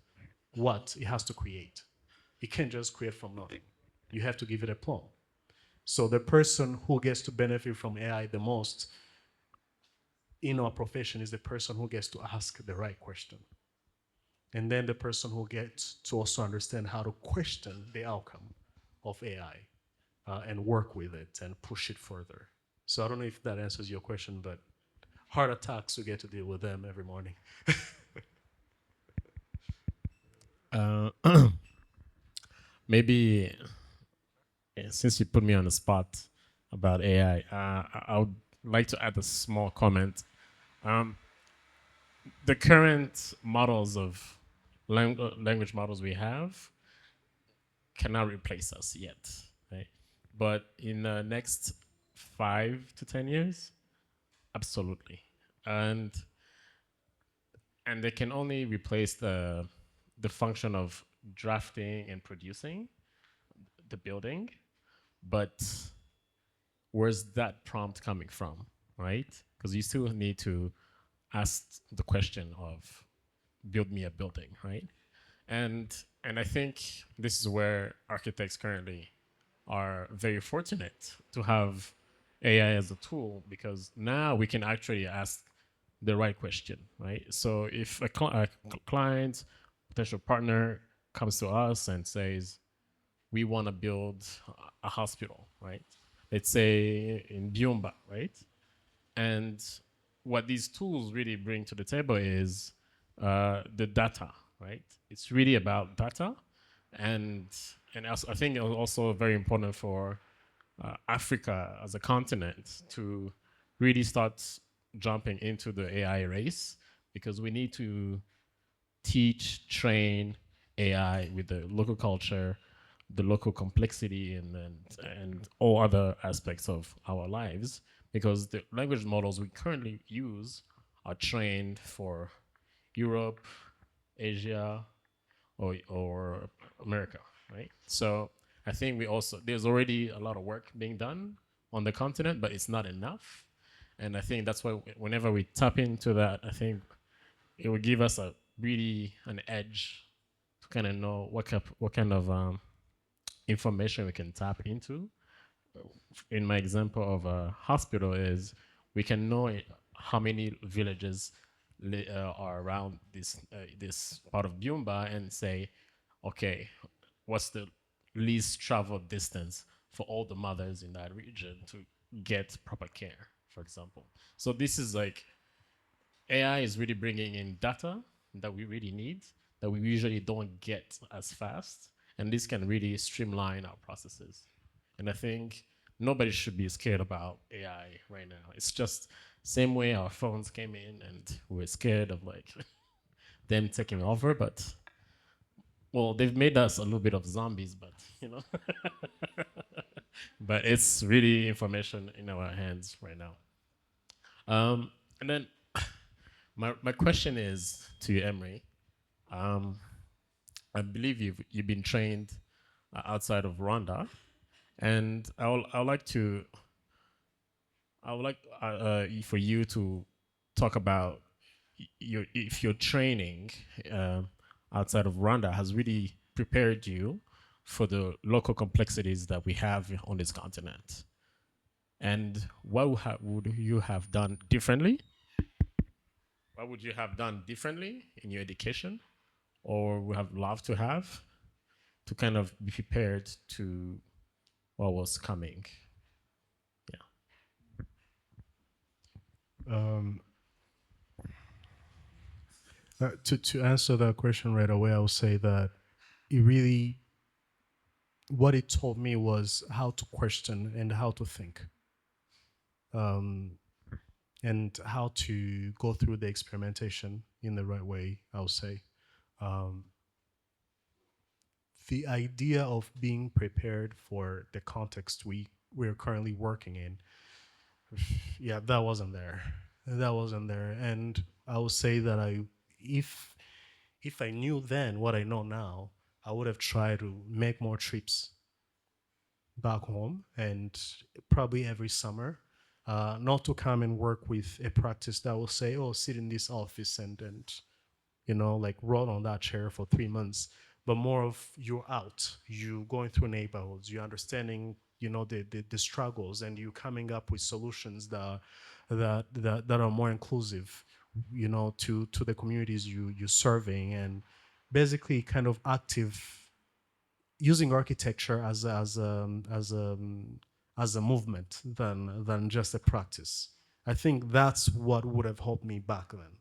what it has to create. It can't just create from nothing. You have to give it a prompt. So the person who gets to benefit from AI the most in our profession is the person who gets to ask the right question. And then the person who gets to also understand how to question the outcome of AI and work with it and push it further. So I don't know if that answers your question, but heart attacks, we get to deal with them every morning.
Maybe since you put me on the spot about AI, I would like to add a small comment. Um, the current models of language models we have cannot replace us yet, right? But in the next 5 to 10 years, absolutely, and they can only replace the function of drafting and producing the building, but where's that prompt coming from, right? Because you still need to ask the question of build me a building, right? And I think this is where architects currently are very fortunate to have AI as a tool, because now we can actually ask the right question, right? So if a client, potential partner comes to us and says, we want to build a hospital, right? Let's say in Byumba, right? And what these tools really bring to the table is the data, right? It's really about data, and also, I think it's also very important for Africa as a continent to really start jumping into the AI race, because we need to teach, train AI with the local culture, the local complexity, and all other aspects of our lives. Because the language models we currently use are trained for Europe, Asia, or America, right? So I think there's already a lot of work being done on the continent, but it's not enough. And I think that's why whenever we tap into that, I think it will give us an edge to kind of know what kind of information we can tap into. In my example of a hospital is we can know how many villages are around this part of Byumba, and say, okay, what's the least traveled distance for all the mothers in that region to get proper care, for example. So this is like AI is really bringing in data that we really need, that we usually don't get as fast. And this can really streamline our processes. And I think nobody should be scared about AI right now. It's just same way our phones came in and we're scared of like them taking over, but well, they've made us a little bit of zombies, but you know. But it's really information in our hands right now. And then my question is to you, Emery. Um, I believe you've been trained outside of Rwanda, and I would like for you to talk about if your training outside of Rwanda has really prepared you for the local complexities that we have on this continent, and what would you have done differently? What would you have done differently in your education, or would have loved to have, to kind of be prepared to what was coming?
Um, to answer that question right away, I would say that it really, what it taught me was how to question and how to think, um, and how to go through the experimentation in the right way, I would say. Um, the idea of being prepared for the context we're currently working in, yeah, that wasn't there. That wasn't there. And I would say that if I knew then what I know now, I would have tried to make more trips back home, and probably every summer, not to come and work with a practice that will say, oh, sit in this office and like rot on that chair for 3 months, but more of you're out, you going through neighborhoods, you understanding, the struggles, and you coming up with solutions that are more inclusive, to the communities you're serving, and basically kind of active, using architecture as a movement than just a practice. I think that's what would have helped me back then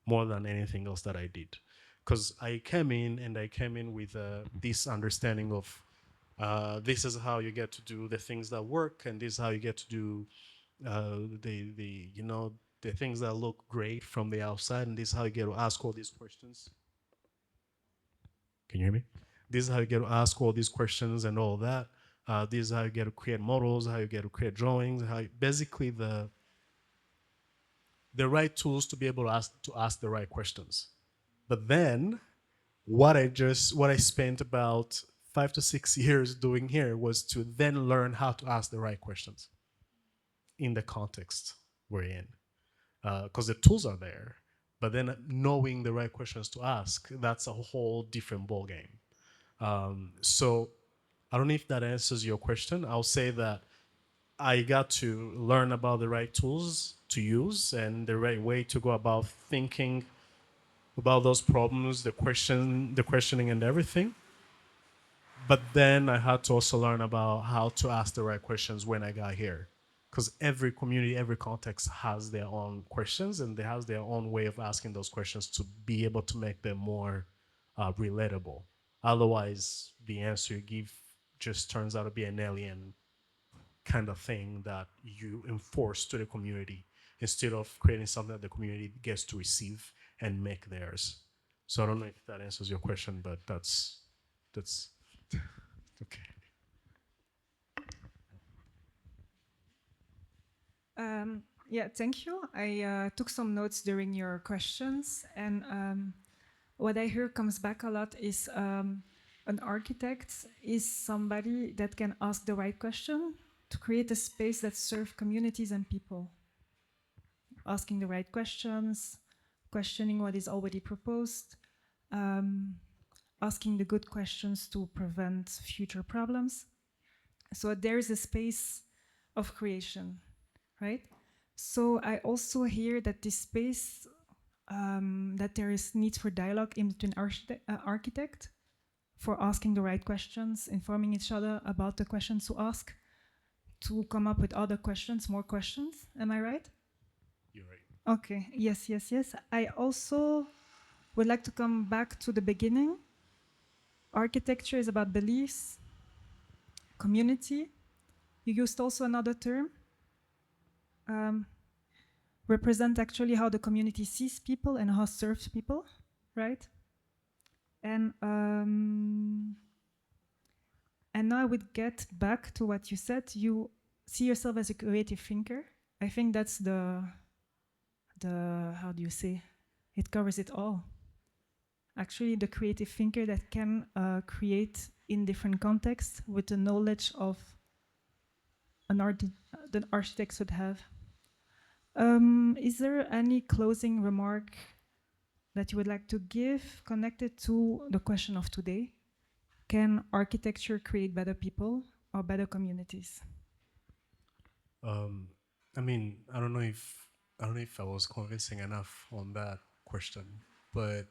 more than anything else that I did. Because I came in with this understanding of This is how you get to do the things that work, and this is how you get to do the the things that look great from the outside, and this is how you get to ask all these questions. Can you hear me? This is how you get to ask all these questions and all that. This is how you get to create models, how you get to create drawings, basically the right tools to be able to ask the right questions. But then what I spent about 5 to 6 years doing here was to then learn how to ask the right questions in the context we're in, because the tools are there, but then knowing the right questions to ask, that's a whole different ball game. So I don't know if that answers your question. I'll say that I got to learn about the right tools to use and the right way to go about thinking about those problems, the questioning and everything. But then I had to also learn about how to ask the right questions when I got here. Because every community, every context has their own questions, and they have their own way of asking those questions to be able to make them more relatable. Otherwise, the answer you give just turns out to be an alien kind of thing that you enforce to the community instead of creating something that the community gets to receive and make theirs. So I don't know if that answers your question, but that's okay.
Yeah, thank you. I took some notes during your questions, and what I hear comes back a lot is an architect is somebody that can ask the right question to create a space that serves communities and people. Asking the right questions, questioning what is already proposed, asking the good questions to prevent future problems. So there is a space of creation, right? So I also hear that this space, that there is need for dialogue in between architect for asking the right questions, informing each other about the questions to ask, to come up with other questions, more questions. Am I right?
You're right.
Okay, yes, yes, yes. I also would like to come back to the beginning. Architecture is about beliefs, community. You used also another term. Represent actually how the community sees people and how serves people, right? And now I would get back to what you said. You see yourself as a creative thinker. I think that's the how do you say? It covers it all. Actually, the creative thinker that can create in different contexts with the knowledge of the architects would have. Is there any closing remark that you would like to give connected to the question of today? Can architecture create better people or better communities?
I mean, I don't know if I was convincing enough on that question, but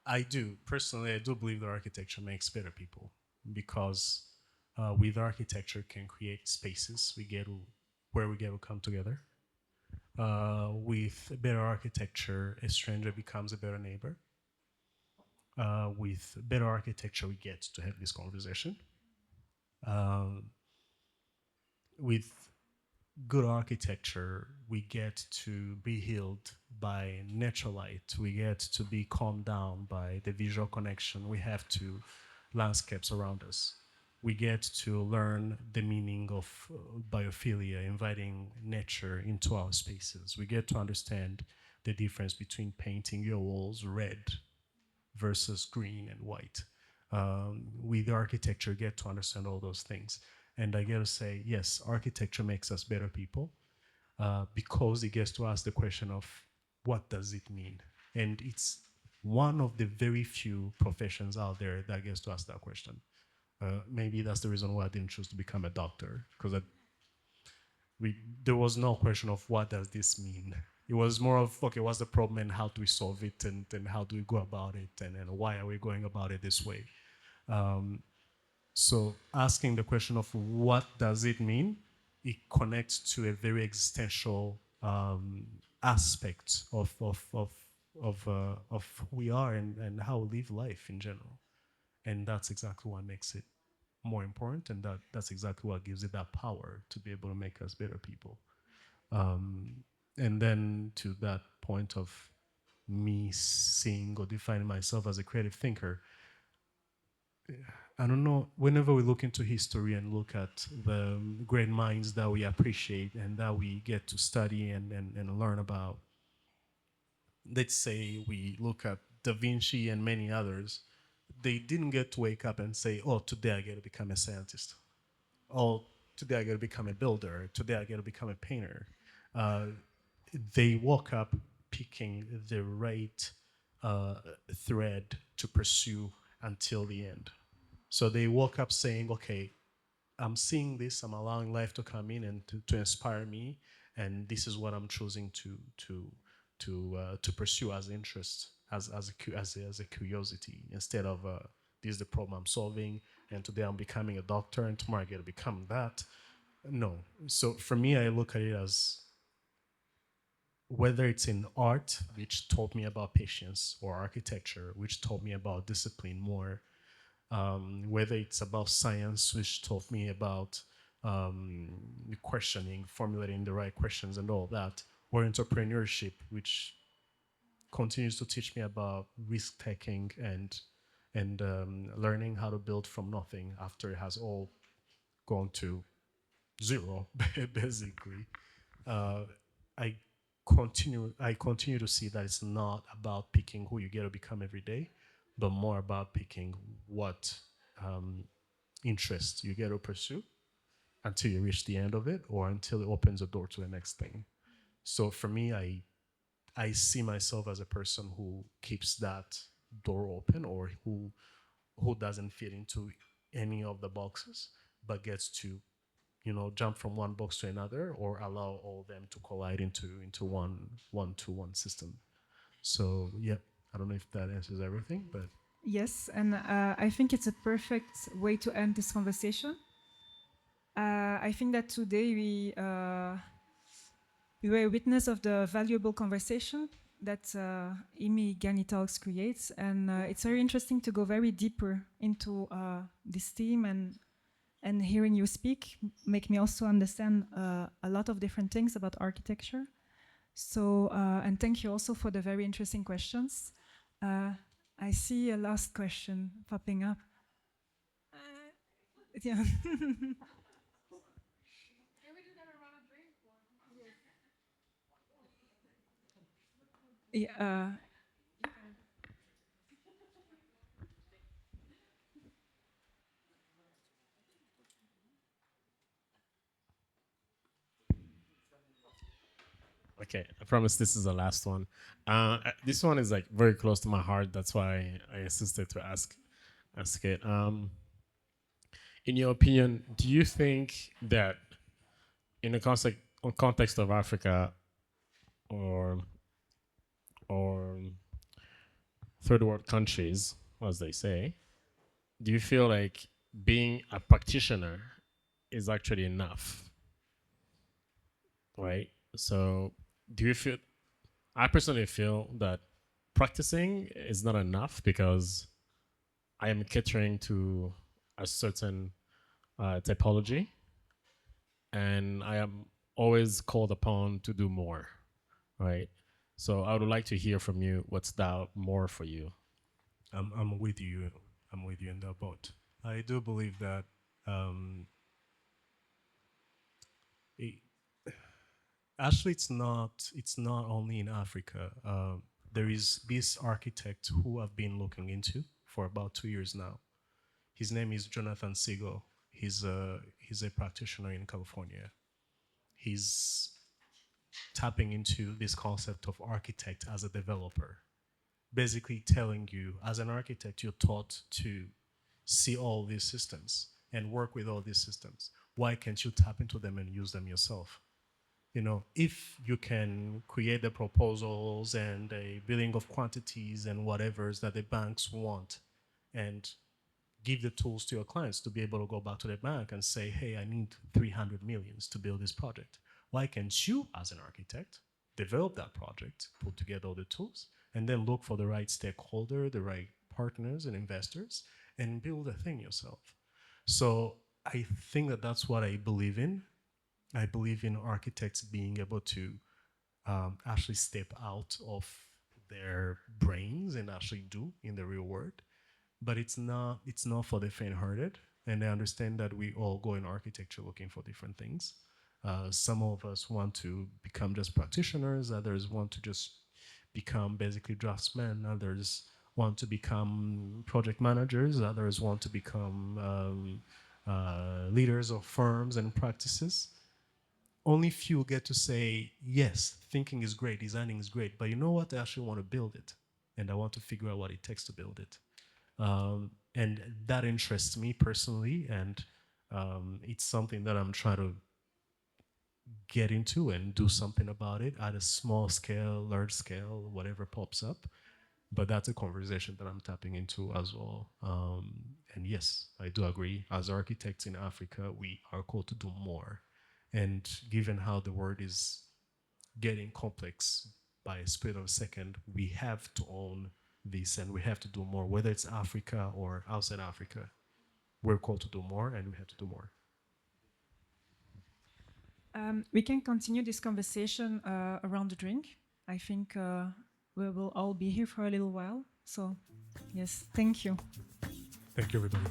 I do personally. I do believe that architecture makes better people because with architecture can create spaces where we get to come together. With better architecture, a stranger becomes a better neighbor. With better architecture, we get to have this conversation. With good architecture, we get to be healed by natural light. We get to be calmed down by the visual connection we have to landscapes around us. We get to learn the meaning of biophilia, inviting nature into our spaces. We get to understand the difference between painting your walls red versus green and white. With architecture, get to understand all those things. And I get to say, yes, architecture makes us better people because it gets to ask the question of what does it mean? And it's one of the very few professions out there that gets to ask that question. Maybe that's the reason why I didn't choose to become a doctor, because there was no question of what does this mean. It was more of, okay, what's the problem and how do we solve it, and how do we go about it, and why are we going about it this way? So asking the question of what does it mean, it connects to a very existential aspect of who we are and how we live life in general. And that's exactly what makes it more important, and that's exactly what gives it that power to be able to make us better people. Um, and then to that point of me seeing or defining myself as a creative thinker, I don't know, whenever we look into history and look at the great minds that we appreciate and that we get to study and learn about, let's say we look at Da Vinci and many others, they didn't get to wake up and say, oh, today I get to become a scientist. Oh, today I get to become a builder. Today I get to become a painter. Uh, they woke up picking the right thread to pursue until the end. So they woke up saying, okay, I'm seeing this, I'm allowing life to come in and to inspire me, and this is what I'm choosing to pursue as interest, as a curiosity, instead of this is the problem I'm solving, and today I'm becoming a doctor, and tomorrow I get to become that. No. So for me, I look at it as whether it's in art, which taught me about patience, or architecture, which taught me about discipline more, whether it's about science, which taught me about questioning, formulating the right questions and all that, or entrepreneurship, which continues to teach me about risk taking and learning how to build from nothing after it has all gone to zero, basically. Uh, I I continue to see that it's not about picking who you get to become every day, but more about picking what um, interest you get to pursue until you reach the end of it or until it opens the door to the next thing. So for me, I see myself as a person who keeps that door open, or who doesn't fit into any of the boxes, but gets to jump from one box to another, or allow all of them to collide into one system. So yeah, I don't know if that answers everything, but
Yes, and I think it's a perfect way to end this conversation. I think that today we were a witness of the valuable conversation that Imigani Talks creates, and it's very interesting to go very deeper into this theme, and hearing you speak make me also understand a lot of different things about architecture. So, and thank you also for the very interesting questions. I see a last question popping up. Yeah. Yeah,
Okay, I promise this is the last one. This one is like very close to my heart. That's why I insisted to ask it. In your opinion, do you think that in the context of Africa, or or third world countries, as they say, do you feel like being a practitioner is actually enough? Right? So, do you feel? I personally feel that practicing is not enough because I am catering to a certain typology, and I am always called upon to do more, right? So I would like to hear from you. What's that more for you?
I'm with you. I'm with you in that boat. I do believe that um, it, actually it's not only in Africa. There is this architect who I've been looking into for about 2 years now. His name is Jonathan Siegel. He's a practitioner in California. He's tapping into this concept of architect as a developer, basically telling you as an architect you're taught to see all these systems and work with all these systems. Why can't you tap into them and use them yourself? If you can create the proposals and a billing of quantities and whatever's that the banks want, and give the tools to your clients to be able to go back to the bank and say, hey, I need 300 millions to build this project. Why can't you, as an architect, develop that project, put together all the tools, and then look for the right stakeholder, the right partners and investors, and build a thing yourself? So I think that that's what I believe in. I believe in architects being able to actually step out of their brains and actually do in the real world. But it's not for the faint-hearted. And I understand that we all go in architecture looking for different things. Some of us want to become just practitioners. Others want to just become basically draftsmen. Others want to become project managers. Others want to become leaders of firms and practices. Only few get to say, yes, thinking is great, designing is great, but you know what? I actually want to build it. And I want to figure out what it takes to build it. And that interests me personally. And it's something that I'm trying to get into and do something about it at a small scale, large scale, whatever pops up. But that's a conversation that I'm tapping into as well. And yes, I do agree. As architects in Africa, we are called to do more. And given how the world is getting complex by a split of a second, we have to own this and we have to do more, whether it's Africa or outside Africa. We're called to do more and we have to do more.
We can continue this conversation around the drink. I think we will all be here for a little while. So, yes, thank you.
Thank you, everybody.